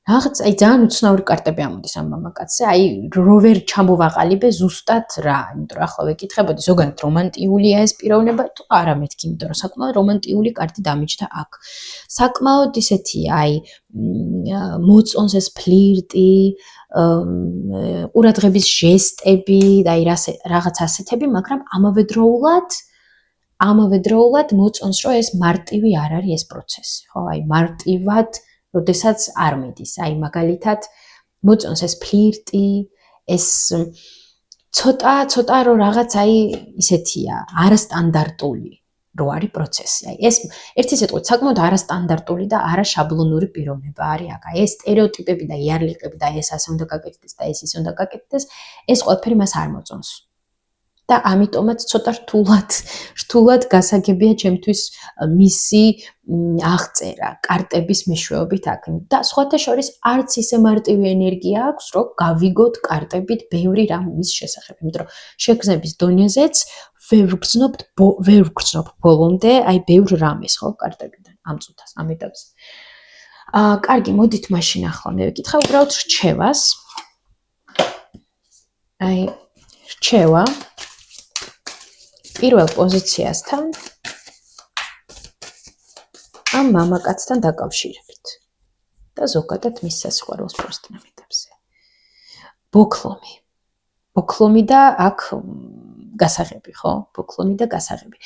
რაღაც აი ძალიან უცნაური კარტები ამოდის ამ მამაკაცზე, აი რო ვერ ჩამოვაყალიბე ზუსტად რა, იმიტომ რომ ახლა ვეკითხებოდი, ზოგადად რომანტიულია ეს პიროვნება, თუ არა მეთქი, იმიტომ რომ საკმაოდ რომანტიული კარტი დამიჯდა აქ. საკმაოდ ისეთია, აი მოწონს ეს ფლირტი, ყურადღების ჟესტები და აი რაღაც ასეთები, მაგრამ ამავე დროულად მოწონს, რომ ეს მარტივი არ არის ეს პროცესი, ხო? აი მარტივად როდესაც არ მიდის, აი მაგალითად მოწონს ეს ფლირტი, ეს ცოტა რომ რაღაც აი ისეთია, არასტანდარტული რო არის პროცესი. აი ეს ერთი სიტყვით საკმაოდ არასტანდარტული და არაშაბლონური პიროვნება არის აქ. აი ეს სტერეოტიპები და იარლიყები და ეს ასე უნდა გაკეთდეს და ეს ისე უნდა გაკეთდეს, ეს ყველაფერი მას არ მოწონს. და ამიტომაც ცოტა რთულად გასაგებია ჩემთვის მისი აღწერა კარტების მეშვეობით აქ. და სხვათა შორის არც ისე მარტივი ენერგია აქვს, რომ გავიგოთ კარტებით ბევრი რამ მის შესახებ. იმიტომ რომ შეგრძნების დონეზეც ვერ ვგრძნობ ბოლომდე, აი ბევრ რამეს, ხო, კარტებიდან ამ წუთას, ამ ეტაპზე. კარგი, მოდით მაშინ ახლა მე ვეკითხა უბრალოდ რჩევას. აი რჩევა პირველ პოზიციასთან ამ მამაკაცთან დაკავშირებით და ზოგადად მის სასიყვარულოს პროსტინამეტებზე. ბოქლომი და აქ გასაღები, ხო? ბოქლომი და გასაღები.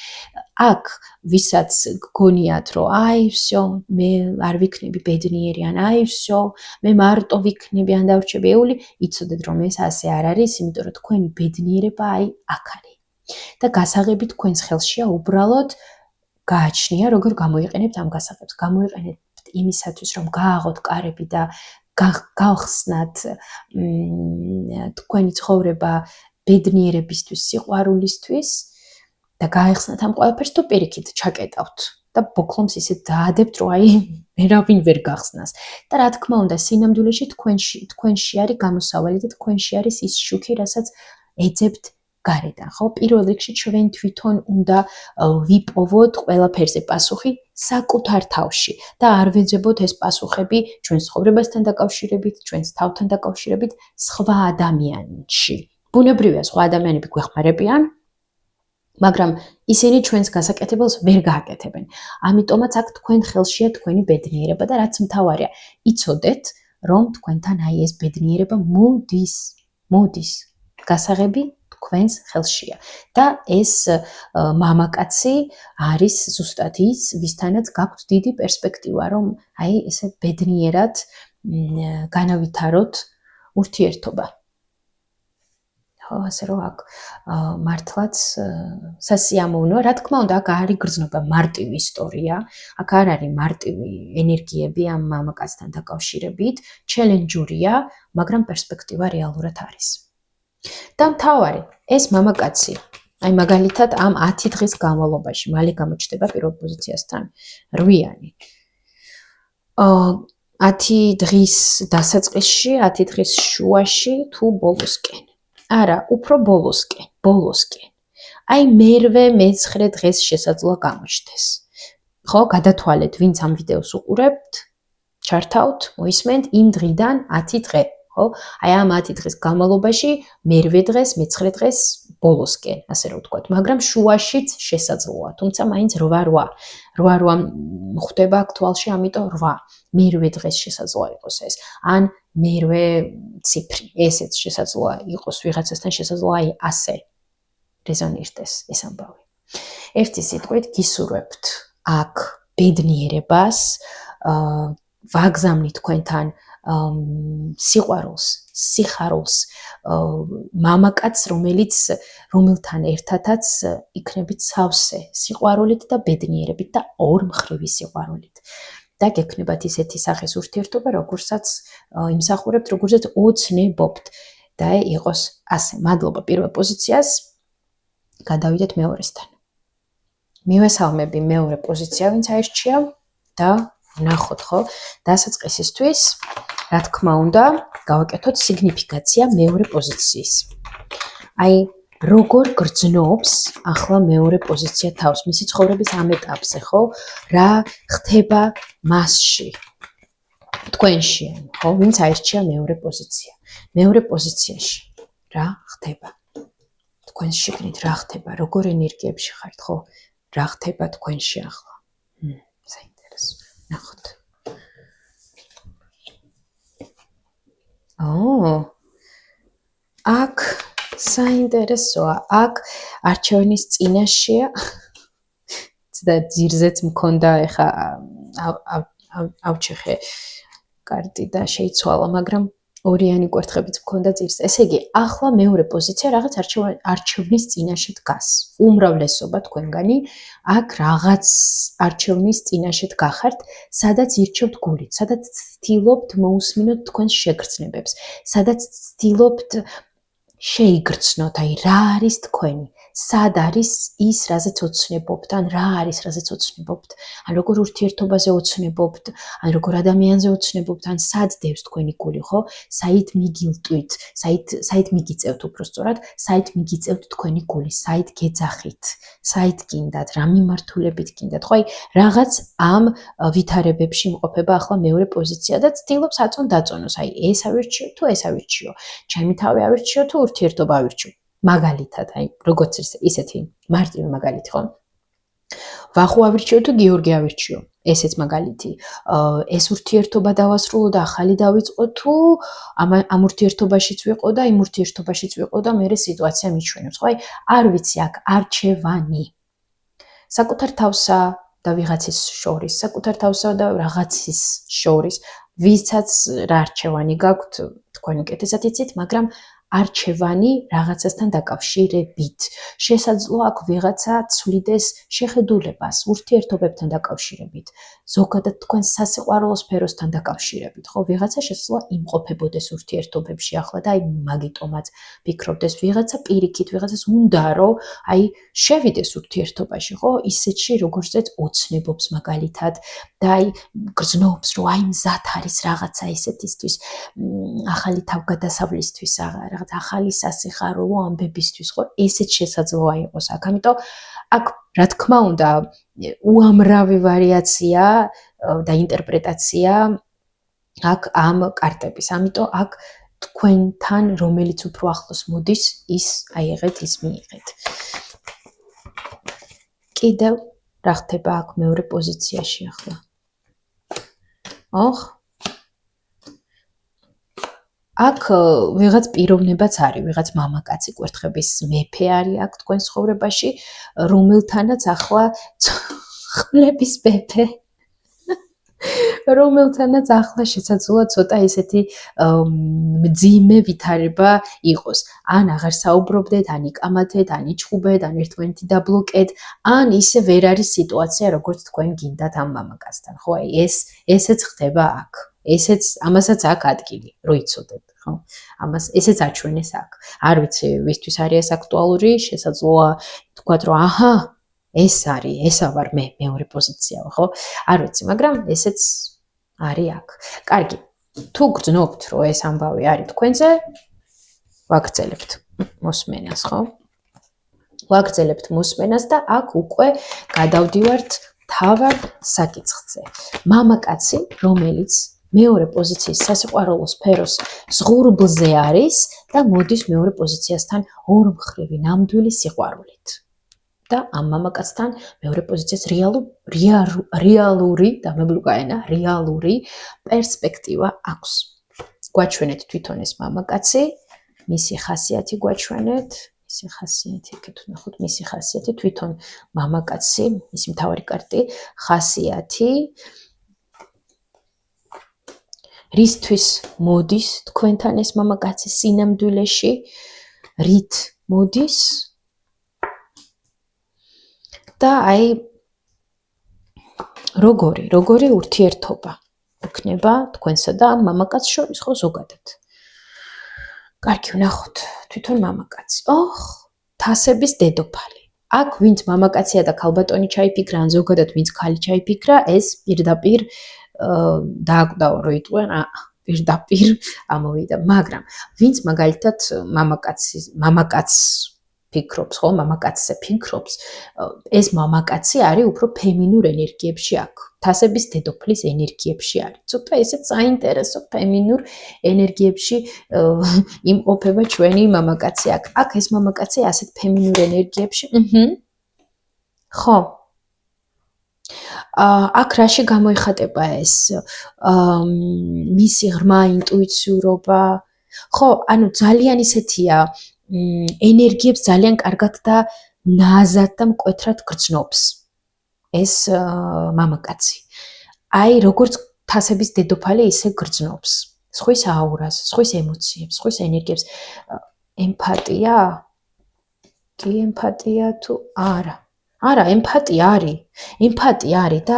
აქ ვისაც გგონიათ, რომ აი всё, მე არ ვიქნები ბედნიერი, ან აი всё, მე მარტო ვიქნები, ან დავრჩები ეული, იცოდეთ რომ ეს ასე არ არის, იმიტომ რომ თქვენი ბედნიერება აი აქ არის. და გასაღები თქვენს ხელშია უბრალოდ გააჩნია, როგორ გამოიყენებთ ამ გასაღებს. გამოიყენებთ იმისათვის, რომ გააღოთ კარები და გავხსნათ თქვენი ცხოვრება ბედნიერებისთვის, სიყვარულისთვის და გაეხსნათ ამ ყველაფერს თუ პირიქით ჩაკეტავთ და ბოქლომს ისე დაადებთ, რომ აი ვერავინ ვერ გახსნას. და რა თქმა უნდა, სინამდვილეში თქვენში არის გამოსავალი და თქვენში არის ის შუქი, რასაც ეძებთ გარედან, ხო? პირველ რიგში ჩვენ თვითონ უნდა ვიპოვოთ ყველაფერზე პასუხი საკუთარ თავში და არ ვეძებოთ ეს პასუხები ჩვენს ცხოვრებასთან დაკავშირებით, ჩვენს თავთან დაკავშირებით სხვა ადამიანში. ბუნებრივია სხვა ადამიანები გვეხმარებიან, მაგრამ ისინი ჩვენს გასაკეთებელს ვერ გააკეთებენ. ამიტომაც აქ თქვენ ხელშია თქვენი ბედნიერება და რაც მთავარია, იცოდეთ, რომ თქვენთან აი ეს ბედნიერება მოდის. გასაღები თქვენს ხელშია. და ეს მამაკაცი არის ზუსტად ის, ვისთანაც გაქვთ დიდი პერსპექტივა, რომ აი ესე ბედნიერად განავითაროთ ურთიერთობა. ასე რომ აქ მართლაც სასიამოვნოა, რა თქმა უნდა, აქ არ იგრძნობა მარტივი ისტორია, აქ არ არის მარტივი ენერგიები ამ მამაკაცთან დაკავშირებით, ჩელენჯურია, მაგრამ პერსპექტივა რეალურად არის. და მთავარი, ეს მამაკაცი, აი მაგალითად ამ 10 დღის განმავლობაში, მალე გამოჩნდება პირველ პოზიციასთან 8-იანი. 10 დღის დასაწყისში, 10 დღის შუაში თუ ბოლოსკენ. არა, უფრო ბოლოსკენ. აი მერვე მე-9 დღეს შესაძლოა გამოჩნდეს. ხო, გადათვალეთ, ვინც ამ ვიდეოს უყურებთ, ჩართავთ, მოისმენთ იმ დღიდან 10 დღე. ხო, აი ამ 10 დღის განმავლობაში მერვე დღეს, მე-9 დღეს ბოლოსკენ, ასე რომ ვთქვათ, მაგრამ შუაშიც შესაძლოა, თუმცა მაინც 8 ხვდება აქტუალში, ამიტომ 8. მერვე დღეს შესაძლოა იყოს ეს. ან მერვე ციფრი, ესეც შესაძლოა იყოს ვიღაცასთან შესაძლოა აი ასე რეზონირდეს ეს ამბავი. ერთი სიტყვით გისურვებთ აქ ბედნიერებას, ვაგზავნით თქვენთან სიყვარულს, სიხარულს, მამაკაცს, რომელთან ერთადაც იქნებით სავსე სიყვარულით და ბედნიერებით და ორმხრივი სიყვარულით. და გექნებათ ისეთი სახის ურთიერთობა, როგორსაც იმსახურებთ, როგორცაც ოცნებობთ და იყოს ასე. მადლობა პირველ პოზიციას. გადავიდეთ მეორესთან. მივესალმები მეორე პოზიცია, ვინც აირჩია და ვნახოთ, ხო, დასაწყისისთვის, რა თქმა უნდა, გავაკეთოთ სიგნიფიკაცია მეორე პოზიციის. აი როგორ გრძნობს ახლა მეორე პოზიცია თავს მისი ცხოვრების ამ ეტაპზე, ხო? რა ხდება მასში? თქვენში, ხო, ვინც აირჩია მეორე პოზიცია. მეორე პოზიციაში რა ხდება? თქვენს შიგნით რა ხდება? როგორ ენერგიებში ხართ, ხო? რა ხდება თქვენში ახლა? საინტერესო. ნახოთ. აქ საინტერესოა, აქ არჩევნის წინაშეა. და ძირზეც მქონდა, ეხა ავჩეხე კარტი და შეიცვალა, მაგრამ ორიანი კვერთხებიც მქონდა ძირზე. ესე იგი, ახლა მეორე პოზიცია რაღაც არჩევნის წინაშე დგას. უმრავლესობა თქვენგანი აქ რაღაც არჩევნის წინაშე დგახართ, სადაც ირჩევთ გულით, სადაც ცდილობთ მოусმინოთ თქვენს შეგრძნებებს, სადაც ცდილობთ შეიგრძნოთ, აი რა არის თქვენი, სად არის ის, რაზეც ოცნებობთ, ან რა არის, რაზეც ოცნებობთ, ან როგორ ურთიერთობაზე ოცნებობთ, ან როგორ ადამიანზე ოცნებობთ, ან სად დევს თქვენი გული, ხო? საით მიგილტვით, საით მიგიწევთ უფრო სწორად, საით მიგიწევთ თქვენი გული, საით გეძახით, საით გინდათ, რა მიმართულებით გინდათ, ხო? აი რაღაც ამ ვითარებებში იმყოფება ახლა მეორე პოზიცია და ცდილობს აწონ-დაწონოს, აი ეს ავირჩიო თუ ეს ავირჩიო, ჩემი თავი ავირჩიო თუ ურთიერთობა ავირჩიო. მაგალითად, აი, როგორც ისეთი მარტივი მაგალითი, ხო? ვახუ ავირჩიო თუ გიორგი ავირჩიო. ესეც მაგალითი. ეს ურთიერთობა დავასრულო და ახალი დავიწყო თუ ამ ურთიერთობაშიც ვიყო და იმ ურთიერთობაშიც ვიყო და მერე სიტუაცია მიჩვენებს, ხო? აი, არ ვიცი აქ არჩევანი. საკუთარ თავსა და ვიღაცის შორის, საკუთარ თავსა და რაღაცის შორის, ვისაც რა არჩევანი გაქვთ, თქვენ უკეთესად იცით, მაგრამ არჩევანი რაღაცასთან დაკავშირებით. შესაძლოა აქ ვიღაცა ცვლიდეს შეხედულებას ურთიერთობებთან დაკავშირებით, ზოგადად თქვენ სასიყვარულო სფეროსთან დაკავშირებით, ხო? ვიღაცა შესაძლოა იმყოფებოდეს ურთიერთობებში ახლა და აი მაგიტომაც ფიქრობდეს ვიღაცა პირიქით, ვიღაცას უნდა რომ აი შევიდეს ურთიერთობაში, ხო? ისეთში როგორცაც ოცნებობს მაგალითად და აი გრძნობს რომ აი მზად არის რაღაცა ისეთისთვის, ახალი თავგადასავლისთვის, რაღაც ახალი სასიხარულო ამბებისთვის, ხო? ესეც შესაძლოა იყოს აქ. ამიტომ აქ რა თქმა უნდა უამრავი ვარიაცია და ინტერპრეტაცია აქ ამ კარტების. ამიტომ აქ თქვენთან რომელიც უფრო ახლოს მოდის ის აიღეთ ის მიიღეთ კიდევ რა ხდება აქ მეორე პოზიციაში ახლა აქ ვიღაც პიროვნებაც არის, ვიღაც მამაკაცი კვერთხების მეფე არის აქ თქვენ ცხოვრებაში, რომელთანაც ახლა ხმლების მეფე, რომელთანაც ახლა შესაძლოა ცოტა ისეთი მძიმე ვითარება იყოს. ან აღარ საუბრობდეთ, ან იკამათეთ, ან იჩხუბეთ, ან ერთმანეთი დაბლოკეთ, ან ისე ვერ არის სიტუაცია, როგორც თქვენ გინდათ ამ მამაკაცთან. ხო, აი ესეც ხდება აქ. ამასაც აქ ადგილი, რო იცოდეთ, ხო? ესეც აჩვენეს აქ. არ ვიცი, ვისთვის არის ეს აქტუალური, შესაძლოა თქვათ, რომ აჰა, ეს არის, ესა ვარ მე, მეორე პოზიცია, ხო? არ ვიცი, მაგრამ ესეც არის აქ. კარგი. თუ გრძნობთ, რომ ეს ამბავი არის თქვენზე, ვაგრძელებთ მოსმენას, ხო? ვაგრძელებთ მოსმენას და აქ უკვე გადავდივართ თავარ საკითხზე. მამაკაცი, რომელიც მეორე პოზიციის სასიყვარულო სფეროს ზღურბლზე არის და მოდის მეორე პოზიციასთან ორმხრივი ნამდვილი სიყვარულით. და ამ მამაკაცთან მეორე პოზიციას რეალური პერსპექტივა აქვს. გვაჩვენეთ თვითონ ეს მამაკაცი, მისი ხასიათი გვაჩვენეთ, მისი ხასიათი, ეგეთ ვნახოთ, მისი ხასიათი თვითონ მამაკაცი, მისი მთავარი კარტი, ხასიათი რისთვის მოდის თქვენთან ეს მამაკაცი სინამდვილეში, რით მოდის და აი როგორი ურთიერთობა იქნება თქვენსა და ამ მამაკაცს შორის, ხო, ზოგადად. კარგი, ვნახოთ თვითონ მამაკაცი. თასების დედოფალი. აქ ვინც მამაკაცია და ქალბატონი ჩაიფიქრა, ან ზოგადად ვინც ქალი ჩაიფიქრა, ეს პირდაპირ დააკვდაო, რო იტყვიან, პირდაპირ ამოვიდა, მაგრამ ვინც მაგალითად მამაკაცს ფიქრობს, ხო, მამაკაცზე ფიქრობს, ეს მამაკაცი არის უფრო ფემინურ ენერგიებში აქ. თასების დედოფლის ენერგიებში არის. ცოტა ესეც საინტერესო ფემინურ ენერგიებში იმყოფება ჩვენი მამაკაცი აქ. აქ ეს მამაკაცი ასეთ ფემინურ ენერგიებში, ხო. აქ რაში გამოიხატება ეს მისი ღრმა ინტუიციურობა, ხო, ანუ ძალიან ისეთია ენერგიებს ძალიან კარგად და ნაზად და მკვეთრად გრძნობს ეს მამაკაცი. აი, როგორც თასების დედოფალი ისე გრძნობს სხვის აურას, სხვის ემოციებს, სხვის ენერგიებს. ემპათია? კი ემპათია თუ არა? არა, ემპათია არის და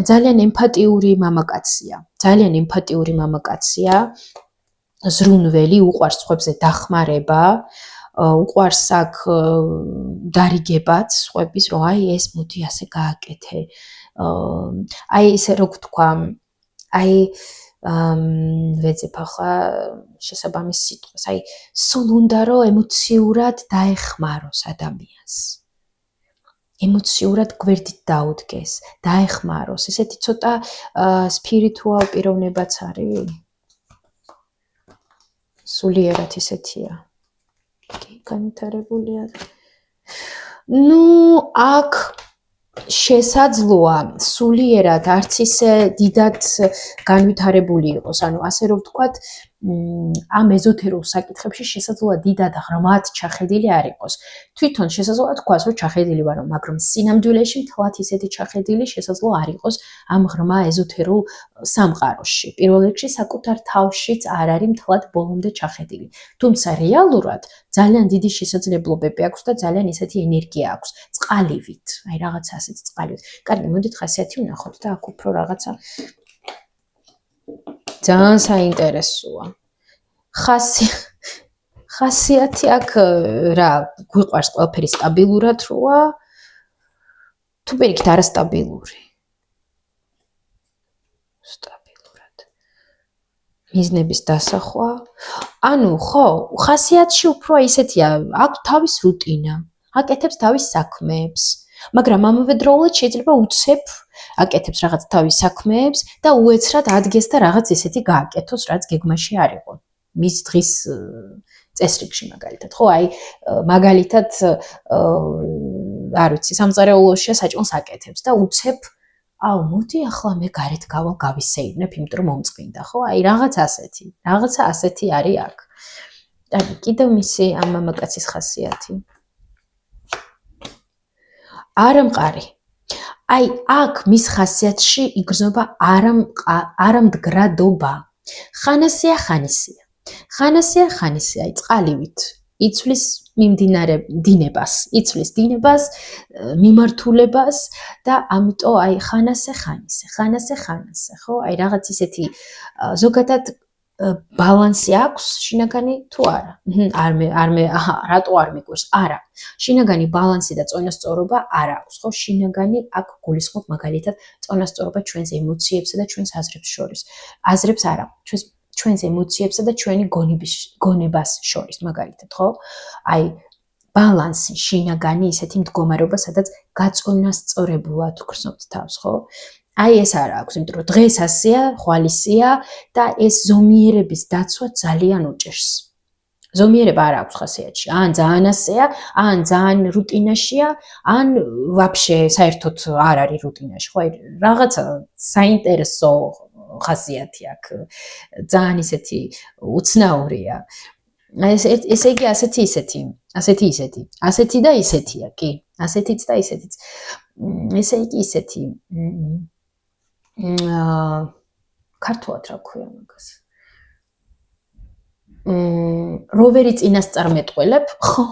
ძალიან ემპათიური მამაკაცია. ძალიან ემპათიური მამაკაცია. ზრუნველი, უყვარს სხვებზე დახმარება, უყვარს აქ დარიგებაც სხვების, რომ აი ეს მოდი ასე გააკეთე. აი ესე რო ვთქვა, აი ვეძებ ახლა შესაბამის სიტყვას, აი სულ უნდა რომ ემოციურად დაეხმაროს ადამიანს. ემოციურად გვერდით დაუდგეს, დაეხმაროს. ესეთი ცოტა სპირიტუალ პიროვნებაც არის. სულიერად ისეთია. კი, განვითარებულია. აქ შესაძლოა სულიერად არც ისე დიდად განვითარებული იყოს, ანუ ასე რომ ვთქვათ, ამ ეზოთერულ საკითხებში შესაძლოა დიდად ღრმად ჩახედილი არ იყოს. თვითონ შესაძლოა თქვას, რომ ჩახედილი ვარო, მაგრამ სინამდვილეში მთლად ისეთი ჩახედილი შესაძლოა არ იყოს ამ ღრმა ეზოთერულ სამყაროში. პირველ რიგში საკუთარ თავშიც არ არის მთლად ბოლომდე ჩახედილი. თუმცა რეალურად ძალიან დიდი შესაძლებლობები აქვს და ძალიან ისეთი ენერგია აქვს. წყალივით, აი რაღაცა ასეთ წყალივით. კარგი, მოდით ხასიათი ვნახოთ და აქ უფრო რაღაცა ძალიან საინტერესოა. ხასიათი აქ რა, გვიყვარს ყველაფერი სტაბილურად როა, თუ პირიქით არასტაბილური. სტაბილურად. მიზნების დასახვა. ანუ, ხო, ხასიათში უფრო ისეთია, აქვს თავის რუტინა, აკეთებს თავის საქმეებს. მაგრამ ამავდროულად შეიძლება უცებ აკეთებს რაღაც თავის საქმეებს და უეცრად ადგეს და რაღაც ისეთი გააკეთოს, რაც გეგმაში არ იყო. მის დღის წესრიგში მაგალითად, ხო? აი, მაგალითად, არ ვიცი, სამწარეულოშია საჭმელს აკეთებს და უცებ მოდი ახლა მე გარეთ გავალ გავისეირნებ, იმიტომ რომ მომწყინდა, ხო? აი, რაღაცა ასეთი არის აქ. აი, კიდევ მისი ამ მამაკაცის ხასიათი. არამყარი. აი, აქ მის ხასიათში იგრძნობა არამდგრადობა. ხანასია, აი, წყალივით იცვლის დინებას, მიმართულებას და ამიტომ აი ხანასე, ხო? აი რაღაც ისეთი ზოგადად ბალანსი აქვს შინაგანი თუ არა? რატო არ მიგვერს? არა. შინაგანი ბალანსი და წონასწორობა არ აქვს, ხო? შინაგანი აქ გულისხმობ მაგალითად წონასწორობა ჩვენს ემოციებსა და ჩვენს აზრებს შორის. აზრებს არა, ჩვენს ემოციებსა და ჩვენი გონებას შორის, მაგალითად, ხო? აი, ბალანსი, შინაგანი ისეთი მდგომარეობა, სადაც გაწონასწორებულად გრძნობთ თავს, ხო? აი ეს არა აქვს, იმიტომ რომ დღეს ასეა, ხვალისია და ეს ზომიერების დაცვა ძალიან უჭერს. ზომიერება არ აქვს ხასიათში, ან ძალიან ასეა, ან ძალიან რუტინაშია, ან ვაფშე საერთოდ არ არის რუტინაში, ხო? რაღაცა საინტერესო ხასიათი აქვს, ძალიან ისეთი უცნაურია. ესე იგი ასეთი და ისეთია, კი, ასეთიც და ისეთიც. ესე იგი ისეთი ქართულად რა ქვია მაგას? როვერი წინასწარმეტყველებ, ხო?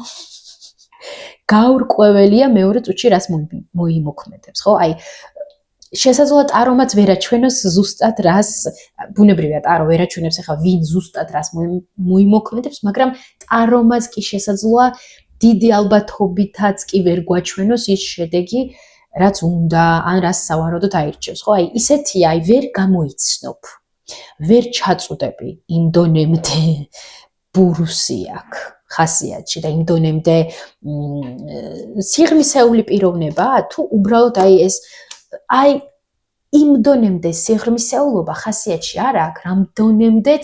გაურკვეველია მეორე წუთში რას მოიმოქმედებს, ხო? აი, შესაძლოა ტარომაც ვერაჩვენოს ზუსტად რას, ბუნებრივია ტარო ვერაჩვენებს ახლა ვინ ზუსტად რას მოიმოქმედებს, მაგრამ ტარომაც კი შესაძლოა დიდი ალბათობითაც კი ვერ გვაჩვენოს ის შედეგი, რაც უნდა, ან რაც სავარაუდოდ აირჩევს, ხო? აი, ისეთია, აი, ვერ გამოიცნობ. ვერ ჩაწუდები იმ დონემდე ბურუსი აქ ხასიათში და იმ დონემდე სიღრმისეული პიროვნება, თუ უბრალოდ აი ეს აი იმ დონემდე სიღრმისეულობა ხასიათში არ აქვს, რამ დონემდეც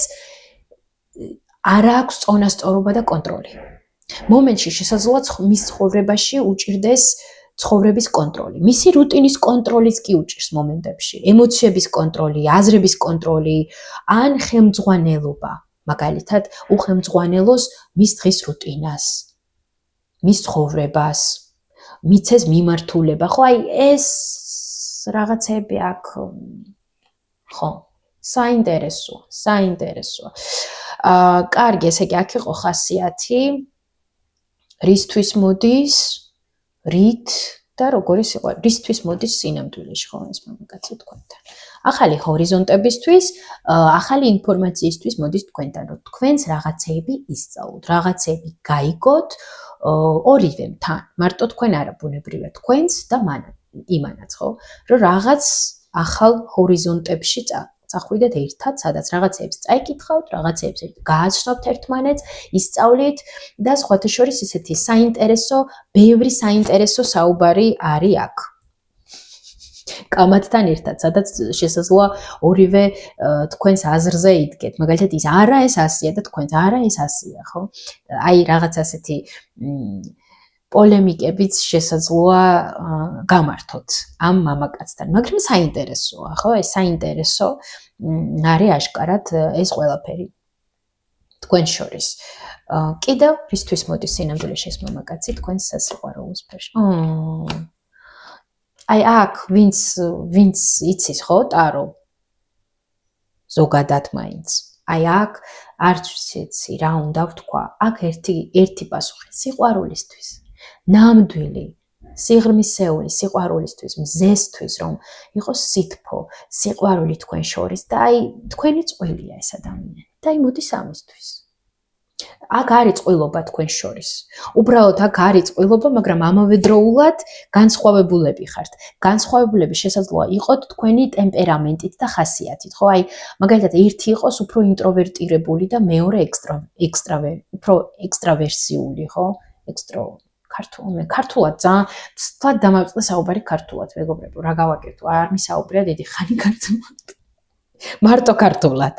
არ აქვს წონასწორობა და კონტროლი. მომენტში შესაძლოა მის ცხოვრებაში უჭირდეს ცხოვრების კონტროლი. მისი რუტინის კონტროლიც კი უჭირს მომენტებში. ემოციების კონტროლი, აზრების კონტროლი, ან ხელმძღვანელობა. მაგალითად, უხელმძღვანელოს მის დღის რუტინას, მის ცხოვრებას, მიცეს მიმართულება. ხო, აი ეს რაღაცები აქ ხო, საინტერესოა. კარგი, ესე იგი აქ იყო ხასიათი. რისთვის მოდის? რით და როგორი სიყვარული? რისთვის მოდის სინამდვილეში, ხო, ეს მამაკაცი თქვენთან. ახალი ჰორიზონტებისთვის, ახალი ინფორმაციისთვის მოდის თქვენთან, რომ თქვენს რაღაცეები ისწავლოთ, რაღაცეები გაიგოთ ორივემთან. მარტო თქვენ არა, ბუნებრივია თქვენს და იმანაც, ხო? რომ რაღაც ახალ ჰორიზონტებში წახვიდეთ ერთად, სადაც რაღაცეებს წაიკითხავთ, რაღაცეებს გააცნობთ ერთმანეთს, ისწავლით და სხვათა შორის ისეთი ბევრი საინტერესო საუბარი არის აქ. კამათთან ერთად, სადაც შესაძლოა ორივე თქვენს აზრზე იდგეთ. მაგალითად, ის არა ეს ასია და თქვენს არა ეს ასია, ხო? აი რაღაც ასეთი პოლემიკებიც შესაძლოა გამართოთ ამ მამაკაცთან, მაგრამ საინტერესოა, ხო? ეს საინტერესო არის აშკარად ეს ყველაფერი თქვენ შორის. კიდევ რისთვის მოდის სინამდვილეში ეს მამაკაცი თქვენს სასიყვარულო სფეროში? აი აქ ვინც იცის, ხო, ტარო ზოგადად მაინც. აი აქ არც ვიცი რა უნდა ვთქვა. აქ ერთი პასუხი სიყვარულისთვის. ნამდვილი სიღრმისეული სიყვარულისთვის, მზესთვის, რომ იყოს სითბო, სიყვარული თქვენ შორის და აი თქვენი წყვილია ეს ადამიანი. და აი მოდის ამისთვის. აქ არის წყვილობა თქვენ შორის. უბრალოდ აქ არის წყვილობა, მაგრამ ამავდროულად განსხვავებულები ხართ. განსხვავებულები შესაძლოა იყოთ თქვენი ტემპერამენტით და ხასიათით, ხო? აი, მაგალითად, ერთი იყოს უფრო ინტროვერტირებული და მეორე უფრო ექსტრავერსიული, ხო? ქართულად ძალიან დამავიწყდა საუბარი ქართულად, მეგობრებო, რა გავაკეთო? არ მისაუბრია დიდი ხანი ქართულად. მარტო ქართულად.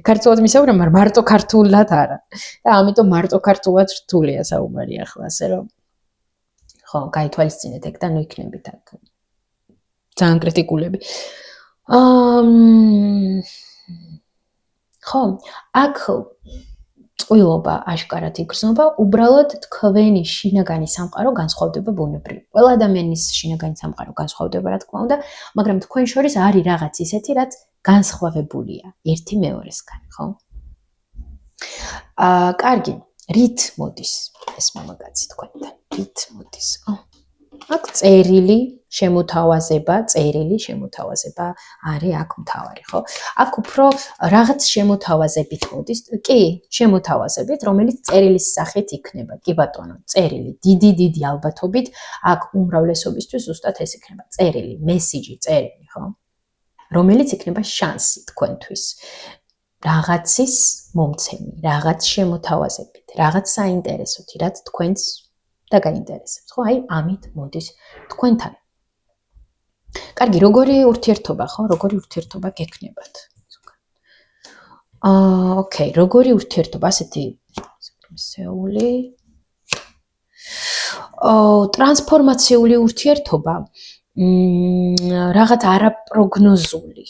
ქართულად მისაუბრე, მაგრამ მარტო ქართულად არა. და ამიტომ მარტო ქართულად რთულია საუბარი ახლა, ასე რომ ხო, გაითვალისწინეთ ეგ და ნუ იქნებით აქ. ძალიან კრიტიკულები. ხო, აქ წყვილობა აშკარად იგრძნობა, უბრალოდ თქვენი შინაგანი სამყარო განსხვავდება ბუნებრივ. ყველა ადამიანის შინაგანი სამყარო განსხვავდება, რა თქმა უნდა, მაგრამ თქვენ შორის არის რაღაც ისეთი, რაც განსხვავებულია ერთი მეორესგან, ხო? კარგი, რით მოდის ეს მამაკაცი თქვენთან? რით მოდის? აქ წერილი შემოთავაზება არის აქ მთავარი, ხო? აქ უფრო რაღაც შემოთავაზებით მოდის, კი, შემოთავაზებით, რომელიც წერილის სახით იქნება. კი ბატონო, წერილი, დიდი ალბათობით აქ უმრავლესობისთვის ზუსტად ეს იქნება. წერილი, მესიჯი, წერილი, ხო? რომელიც იქნება შანსი თქვენთვის. რაღაცის მომცემი, რაღაც შემოთავაზებით, რაღაც საინტერესოთი, რაც თქვენს და გაინტერესებს, ხო? აი, ამით მოდის თქვენთან. კარგი, როგორი ურთიერთობა, ხო? როგორი ურთიერთობა გექნებათ? ოკეი, როგორი ურთიერთობა, ასეთი სეული. ტრანსფორმაციული ურთიერთობა, რაღაც არაპროგნოზული.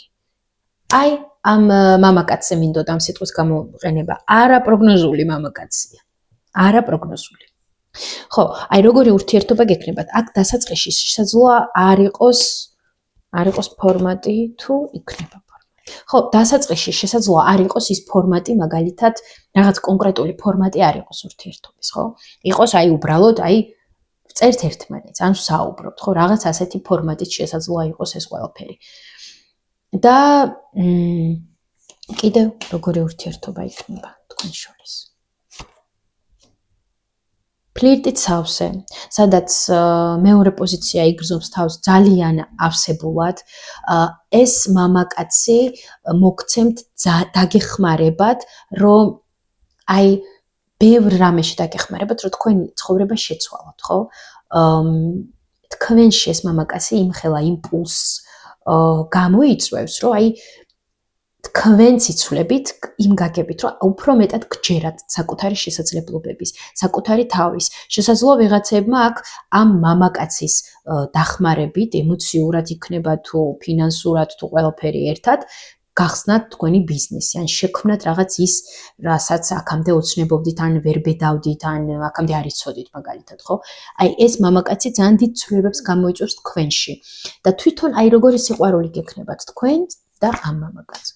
აი, ამ მამაკაცზე მინდოდა ამ სიტყვის გამოყენება. არაპროგნოზული მამაკაცია. არაპროგნოზული. ხო, აი როგორი ურთიერთობა გექნებათ? აქ დასაწყისში შესაძლოა არ იყოს ფორმატი თუ იქნება ფორმატი. ხო, დასაწყისში შესაძლოა არ იყოს ის ფორმატი, მაგალითად, რაღაც კონკრეტული ფორმატი არ იყოს ურთიერთობის, ხო? იყოს აი უბრალოდ აი წერთ ერთმანეთს, ან საუბრობთ, ხო? რაღაც ასეთი ფორმატით შესაძლოა იყოს ეს ყველაფერი. და კიდევ როგორი ურთიერთობა იქნება თქვენ შორის? ფლირტით სავსე, სადაც მეორე პოზიცია იგრძნობს თავს ძალიან ავსებულად, ეს მამაკაცი მოგცემთ დაგეხმარებათ, რომ აი ბევრ რამეში დაგეხმარებათ, რომ თქვენი ცხოვრება შეცვალოთ, ხო? თქვენში ეს მამაკაცი იმხელა იმპულსს გამოიწვევს, რომ აი თქვენ ციცვლებით იმ გაგებით, რომ უფრო მეტად გჯერათ საკუთარი შესაძლებლობების, საკუთარი თავის. შესაძლოა ვიღაცებმა აქ ამ მამაკაცის დახმარებით, ემოციურად იქნება თუ ფინანსურად თუ ყველაფერი ერთად, გახსნათ თქვენი ბიზნესი, ან შექმნათ რაღაც ის, რასაც აქამდე ოცნებობდით, ან ვერ ბედავდით, ან აქამდე არ იცოდით მაგალითად, ხო? აი ეს მამაკაცი ძალიან დიდ ცვლილებებს გამოიწვევს თქვენში. და თვითონ აი როგორი სიყვარული გექნებათ თქვენ და ამ მამაკაცს.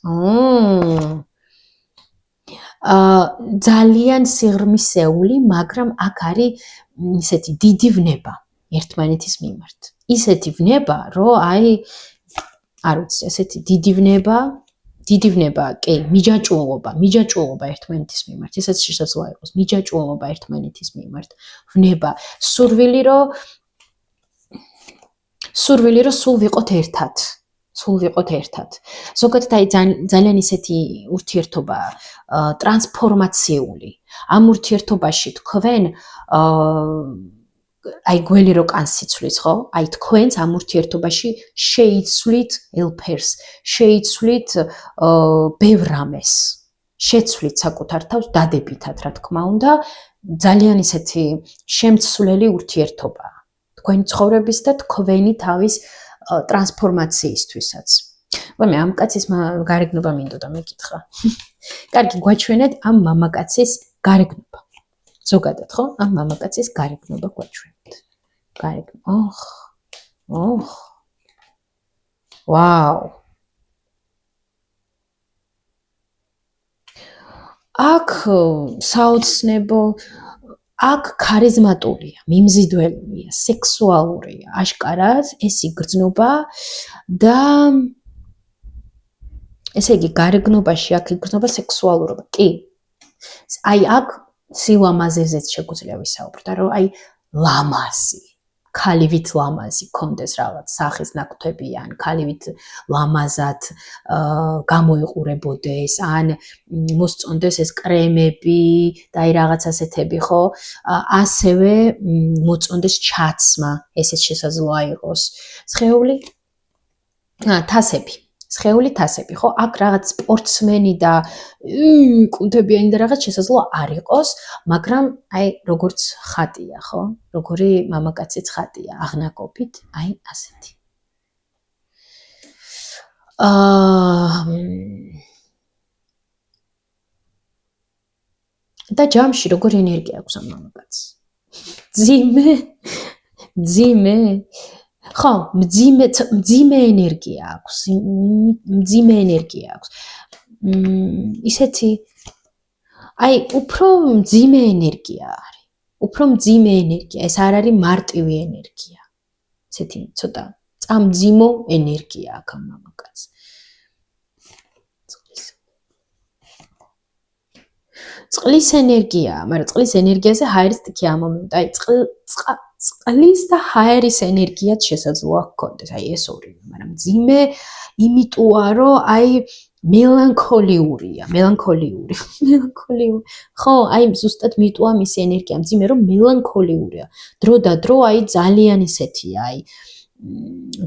ძალიან სიღრმისეული, მაგრამ აქ არის ისეთი დიდი ვნება ერთმანეთის მიმართ. ისეთი ვნება, რომ აი არ ვიცი, ესეთი დიდი ვნება, კი, მიჯაჭვულობა ერთმანეთის მიმართ. ისაც შესაძლოა იყოს მიჯაჭვულობა ერთმანეთის მიმართ. ვნება, სურვილი, რომ სულ ვიყოთ ერთად. ზოგადად აი ძალიან ისეთი ურთიერთობა ტრანსფორმაციული. ამ ურთიერთობაში თქვენ აი გველი რო კანს იცვლის, ხო? აი თქვენს ამ ურთიერთობაში შეიცვლით ელფერს, შეიცვლით ბევრ რამეს. შეცვლით საკუთარ თავს დადებითად, რა თქმა უნდა, ძალიან ისეთი შემცვლელი ურთიერთობაა. თქვენი ცხოვრების და თქვენი თავის ტრანსფორმაციისთვისაც. ვამე, ამ კაცის გარეგნობა მინდოდა მეკითხა. კარგი, გვაჩვენეთ ამ მამაკაცის გარეგნობა. ზოგადად, ხო? ამ მამაკაცის გარეგნობა გვაჩვენეთ. ვაუ. აქ საოცნებო, აქ ქარიზმატულია, მიმზიდველია, სექსუალურია, აშკარად ეს იგრძნობა და ესე იგი გარეგნობაში აქ იგრძნობა სექსუალურობა. კი. აი აქ სილამაზეზეც შეგვიძლია ვისაუბროთ, რომ აი ლამაზი, ქალივით ლამაზი კონდეს რაღაც სახის ნაკვთები ან ქალივით ლამაზად გამოიყურებოდეს, ან მოსწონდეს ეს კრემები და აი რაღაც ასეთები, ხო? ასევე მოწონდეს ჩაცმა, ესეც შესაძლოა იყოს. სხეული, თასები. სხეულით ასები, ხო? აქ რაღაც სპორტსმენი და კუნთებიანი და რაღაც შესაძლოა არ იყოს, მაგრამ აი როგორც ხატია, ხო? როგორი მამაკაციც ხატია, აღნაგობით, აი ასეთი. და ჯამში როგორი ენერგია აქვს ამ მამაკაცს? მძიმე? ხო, მძიმე ენერგია აქვს. ისეთი აი უფრო მძიმე ენერგია არის. უფრო მძიმე ენერგია, ეს არ არის მარტივი ენერგია. ესეთი ცოტა წამძიმო ენერგია აქვს ამ მამაკაცს. წყლის ენერგია, მაგრამ წყლის ენერგიაზე ჰაერისტიკი ამომენტ. აი წყლის და ჰაერის ენერგიაც შესაძლოა გქონდეს. აი ეს ორი, მაგრამ მძიმე იმიტოა, რომ აი მელანქოლიური. ხო, აი ზუსტად მიტოა მისი ენერგია, მძიმე რომ მელანქოლიურია. დრო და დრო აი ძალიან ისეთია, აი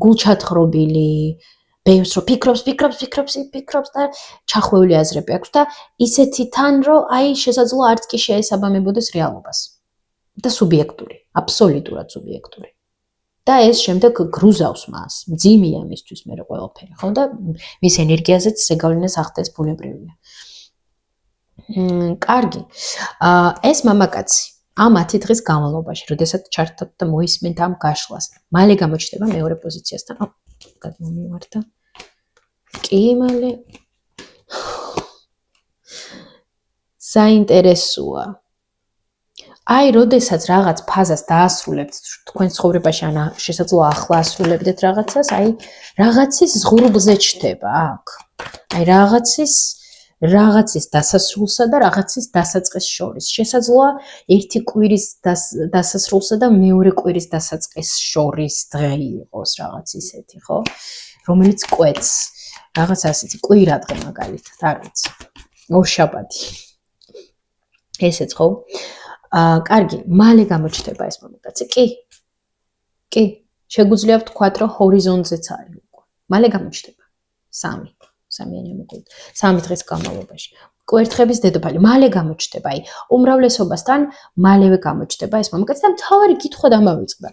გულჩათხრობილი, ბევრს რო ფიქრობს და ჩახვეული აზრები აქვს და ისეთი თან რომ აი შესაძლოა არც კი შეესაბამებოდეს რეალობას. და სუბიექტური, აბსოლუტურად სუბიექტური. და ეს შემდეგ გრუზავს მას, მძიმეა მისთვის მე ყველაფერი, ხო და მის ენერგიაზეც ზეგავლენას ახდენს ბუნებრივია. კარგი. ეს მამაკაცი ამ 10 დღის განმავლობაში, როდესაც ჩართობთ და მოისმენთ ამ გაშლას, მალე გამოჩნდება მეორე პოზიციასთან. გადმომივარდა. კი, მალე. საინტერესოა. აი, როდესაც რაღაც ფაზას დაასრულებთ თქვენ ცხოვრებაში, ან შესაძლოა ახლა ასრულებდეთ რაღაცას, აი, რაღაცის ზღურბლზე ჩდება აქ. აი, რაღაცის დასასრულსა და რაღაცის დასაწყის შორის. შესაძლოა ერთი კვირის დასასრულსა და მეორე კვირის დასაწყის შორის დღე იყოს რაღაც ისეთი, ხო? რომელიც კვეთს. რაღაც ასეთი კვირა დღე მაგალითად, არ ვიცი. ორშაბათი. ესეც ხო? კარგი, მალე გამოჩნდება ეს მამაკაცი. კი, შეგვიძლია ვთქვათ, რომ ჰორიზონტზეც არის უკვე. მალე გამოჩნდება. 3 დღის განმავლობაში. კვერთხების დედოფალი მალე გამოჩნდება. აი, უმრავლესობასთან მალევე გამოჩნდება ეს მამაკაცი და მთავარი კითხვა დამავიწყდა.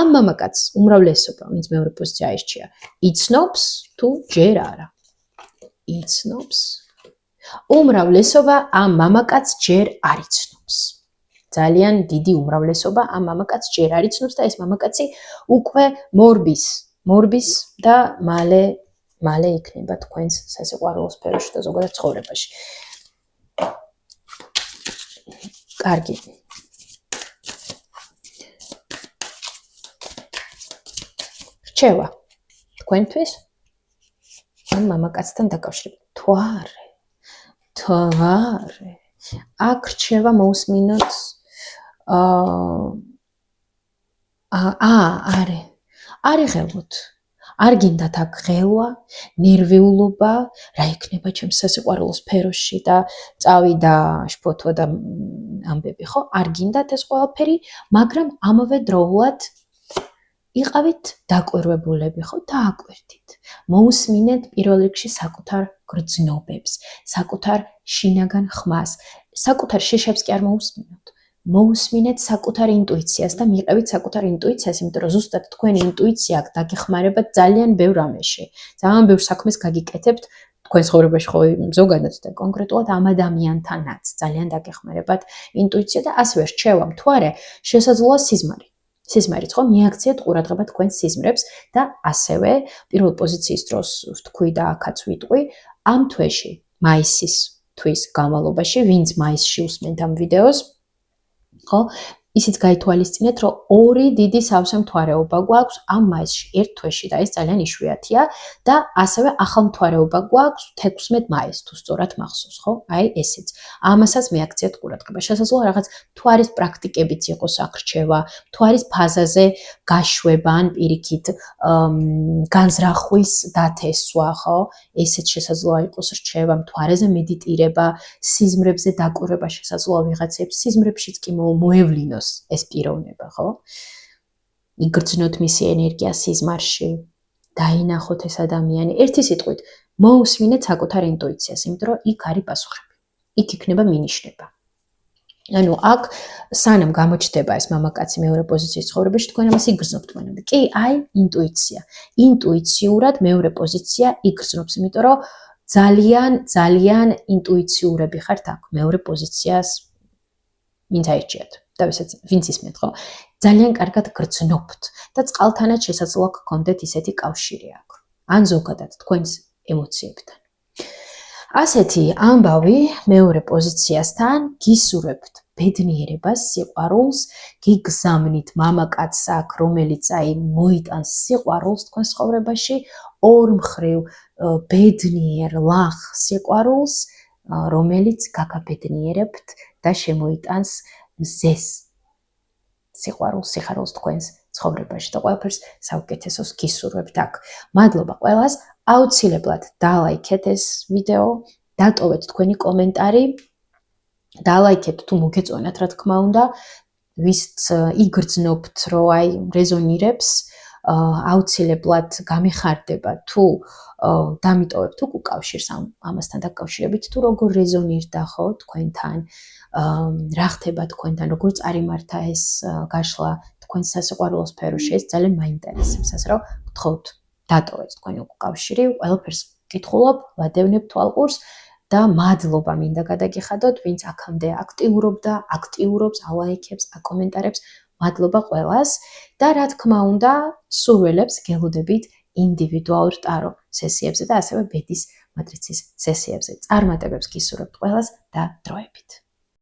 ამ მამაკაცს უმრავლესობა, ვინც მეორე პოზიცია აირჩია, იცნობს თუ ჯერ არა. იცნობს. უმრავლესობა ამ მამაკაცს ჯერ არ იცნობს. ძალიან დიდი უმრავლესობა ამ მამაკაცს ჯერ არ იცნობს და ეს მამაკაცი უკვე მორბის და მალე იქნება თქვენს სასიყვარულო სფეროში და ზოგადად ცხოვრებაში. კარგი. რჩევა თქვენთვის ამ მამაკაცთან დაკავშირებით. თვარე. აქ რჩევა მოусმინოთ არ იღელოთ. არ გინდათ აქ ღელვა, ნერვიულობა, რა იქნება ჩემს სასიყვარულო სფეროში და წავიდა შფოთვა და ამბები, ხო? არ გინდათ ეს ყველაფერი, მაგრამ ამავე დროულად იყავით დაკვირვებულები, ხო? დააკვირდით. მოусმინეთ პირველ რიგში საკუთარ გრძნობებს, საკუთარ შინაგან ხმას, საკუთარ შეშებს კი არ მოусმინოთ. მოусმინეთ საკუთარ ინტუიციას და მიიღებით საკუთარ ინტუიციას, იმიტომ რომ ზუსტად თქვენი ინტუიცია აქ დაგეხმარება ძალიან ბევრ რამეში. ძალიან ბევრ საქმეს გაგიკეთებთ თქვენ ცხოვრებაში ხო ზოგადად და კონკრეტულად ამ ადამიანთანაც ძალიან დაგეხმარებათ ინტუიცია და ასევე რჩევა მთვარე შესაძლოა სიზმარიც ხო მიაქციეთ ყურადღება თქვენ სიზმრებს და ასევე პირველ პოზიციის დროს ვთქვი და აქაც ვიტყვი ამ თვეში მაისის თვის განმავლობაში ვინც მაისში უსმენთ ამ ვიდეოს ხო ისიც გაითვალისწინეთ რომ ორი დიდი სავსე მთვარეობა გვაქვს ამ მაისში ერთ თვეში და ეს ძალიან იშვიათია და ასევე ახალ მთვარეობა გვაქვს 16 მაისს თუ სწორად მახსოვს ხო აი ესეც ამასაც მიაქციეთ ყურადღება შესაძლოა რაღაც მთვარის პრაქტიკებიც იყოს აქ რჩევა მთვარის ფაზაზე გაშვება ან პირიქით განზრახვის დათესვა ხო ესეც შესაძლოა იყოს რჩევა მთვარეზე მედიტირება სიზმრებზე დაკვირვება შესაძლოა ვიღაცებს სიზმრებშიც კი მოევლინოს ეს პიროვნება, ხო? იგრძნოთ მისი ენერგია სიზმარში დაინახოთ ეს ადამიანი, ერთი სიტყვით, მოусმინეთ საკუთარ ინტუიციას, იმიტომ რომ იქ არის პასუხები. იქ იქნება მინიშნება. ანუ აქ სანამ გამოჩნდება ეს მამაკაცი მეორე პოზიციის ცხოვრებაში, თქვენ ამას იგრძნობთ მანამდე. კი, აი, ინტუიცია. ინტუიციურად მეორე პოზიცია იგრძნობს, იმიტომ რომ ძალიან ინტუიციურები ხართ აქ მეორე პოზიციას ვინც აირჩიათ. და ვინც ისმენთ, ხო? ძალიან კარგად გრძნობთ და წყალთანაც შესაძლოა გქონდეთ ისეთი კავშირი აქ. ან ზოგადად თქვენს ემოციებთან. ასეთი ამბავი მეორე პოზიციასთან გისურვებთ ბედნიერებას, სიყვარულს, გიგზავნით მამაკაცს აქ, რომელიც აი მოიტანს სიყვარულს თქვენ ცხოვრებაში, ორმხრივ ბედნიერ ლახ სიყვარულს, რომელიც გაგაბედნიერებთ და შემოიტანს მზეს სიყვარულს, სიხარულს თქვენს ცხოვრებაში და ყველაფერს საუკეთესოს გისურვებთ აქ. მადლობა ყველას. აუცილებლად დალაიქეთ ეს ვიდეო, დატოვეთ თქვენი კომენტარი, დალაიქეთ თუ მოგეწონათ რა თქმა უნდა, ვისაც იგრძნობთ, რომ აი რეზონირებს, აუცილებლად გამიხარდება თუ დამიტოვებთ უკავშირს ამასთან დაკავშირებით, თუ როგორ რეზონირდა ხო თქვენთან, რა ხდება თქვენთან, როგორ წარიმართა ეს გაშლა თქვენს სასიყვარულო სფეროში, ეს ძალიან მაინტერესებს, ასე რომ გთხოვთ დატოვეთ თქვენი უკავშირი, ყველაფერს გკითხულობ, ვადევნებ თვალყურს და მადლობა მინდა გადაგიხადოთ, ვინც აქამდე აქტიურობდა, აქტიურობს, ალაიქებს, აკომენტარებს, მადლობა ყველას და რა თქმა უნდა, სურვილებს გელოდებით ინდივიდუალურ ტარო სესიებზე და ასევე ბედის მატრიცის სესიებზე. წარმატებებს გისურვებთ ყველას და დროებით.